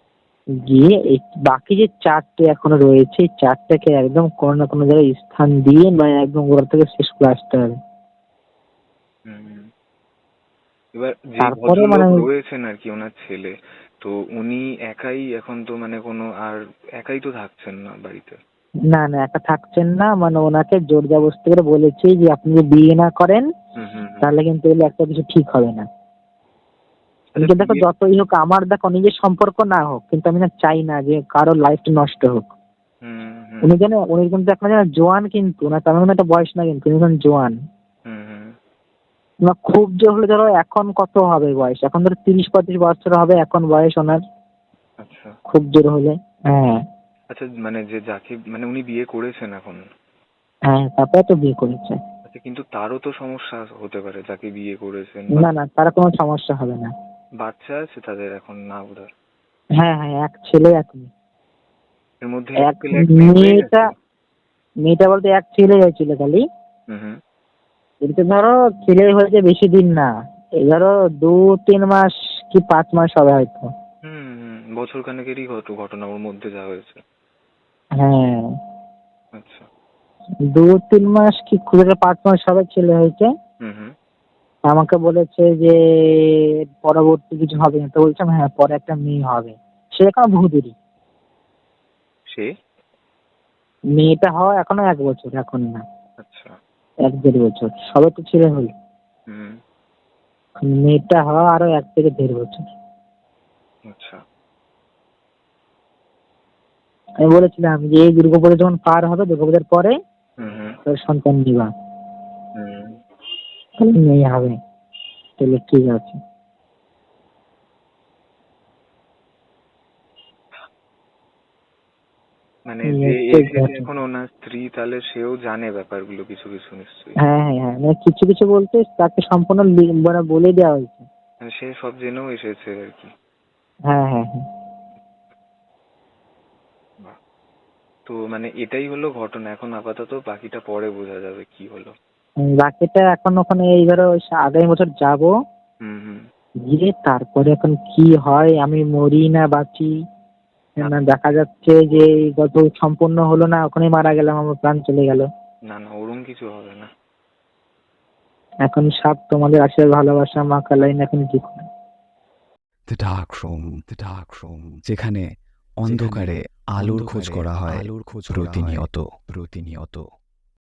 গিয়ে এই বাকি যে চারটে এখনো রয়েছে, এই চারটাকে একদম কোনো না কোনো জায়গায় স্থান দিয়ে মানে একদম ওরা থেকে শেষ করে আসতে হবে। হুম হুম। এবার যে তারপরে মানে ভদ্রলোক রয়েছেন আর কি, ওনার ছেলে, তো উনি একাই এখন তো মানে কোনো আর একাই তো থাকছেন না বাড়িতে? না না, একা থাকছেন না, মানে ওনাকে জোর জবরদস্তি করে বলেছি যে আপনি যদি বিয়ে না করেন হুম হুম হুম। তাহলে কিন্তু এগুলো একটা কিছু ঠিক হবে না। আচ্ছা নিজে দেখো বিয়ে। যতই হোক, আমার দেখো নিজের সম্পর্ক না হোক, কিন্তু আমি না চাই না যে কারোর লাইফটা নষ্ট হোক। হুম হুম উনি কিন্তু এখন যেন জোয়ান, কিন্তু না তেমন কোনো একটা বয়স না, কিন্তু উনি এখন জোয়ান। হুম হুম। না খুব জোর হলে ধরো এখন কত হবে বয়স, এখন ধরো 30-35 বছর হবে এখন বয়স ওনার, আচ্ছা খুব জোর হলে। হ্যাঁ আচ্ছা, মানে যে যাকে মানে উনি বিয়ে করেছেন এখন। হ্যাঁ, তারপরে তো বিয়ে করেছে। আচ্ছা, কিন্তু তারও তো সমস্যা হতে পারে, যাকে বিয়ে করেছেন বা না না, তার কোনো সমস্যা হবে না। বাচ্চা আছে তাদের এখন না বোধহয়? হ্যাঁ হ্যাঁ, এক ছেলে এক মেয়ে। এর মধ্যে এক এক ছেলে এক মেয়ে হয়ে মেয়েটা, গেছে? মেয়েটা বলতে এক ছেলে হয়েছিল খালি, হুম হুম কিন্তু ধরো ছেলে হয়েছে বেশি দিন না, এই ধরো 2-3 মাস কি 5 মাস হবে হয়তো। হুম হুম। বছর খানেকেরই ঘটনা ওর মধ্যে যা হয়েছে। হ্যাঁ, আচ্ছা। 2-3 মাস কি খুব 5 মাস হবে ছেলে হয়েছে। হুম হুম আমাকে বলেছে যে পরবর্তী কিছু হবে না, তো বলছিলাম হ্যাঁ পরে একটা মেয়ে হবে। সে এখন বহুদূরই, সে। মেয়েটা হওয়া এখনো 1 বছর, এখন না, আচ্ছা। 1-1.5 বছর সবে তো ছেলে হলো। হুম। মেয়েটা হওয়া আরো 1 থেকে 1.5 বছর। আচ্ছা। আমি বলেছিলাম যে এই দুর্গাপুজো যখন পার হবে, দুর্গাপুজোর পরে হুম হুম তোর সন্তান দিবা, হুম। তাহলে মেয়ে হবে। তাহলে ঠিক আছে। মানে এই যে হচ্ছে এসেছে ঘটনা। এখন ওনার স্ত্রী, তাহলে সেও জানে ব্যাপারগুলো কিছু কিছু নিশ্চয়ই? হ্যাঁ হ্যাঁ হ্যাঁ, মানে কিছু কিছু বলতে তাকে সম্পূর্ণ মানে বলে দেওয়া হয়েছে। মানে সে সব জেনেও এসেছে আর কি? হ্যাঁ হ্যাঁ হ্যাঁ। বাহ। তো মানে এটাই হলো ঘটনা এখন, আপাতত বাকিটা পরে বোঝা যাবে কি হলো। বাকিটা এখন ওখানে এই ধরো আগামী বছর যাব, হুম হুম। গিয়ে তারপরে এখন কি হয়, আমি মরি না বাঁচি না, দেখা যাচ্ছে যে এই গল্প সম্পূর্ণ হলো না, ওখানে মারা গেলাম, আমার প্রাণ চলে গেল। না না, ওরম কিছু হবে না। এখন সব তোমাদের আশীর্বাদ ভালোবাসা মা কালাইন, এখন কি করে। দ্য ডার্ক রুম, যেখানে অন্ধকারে আলোর খোঁজ করা হয় প্রতিনিয়ত।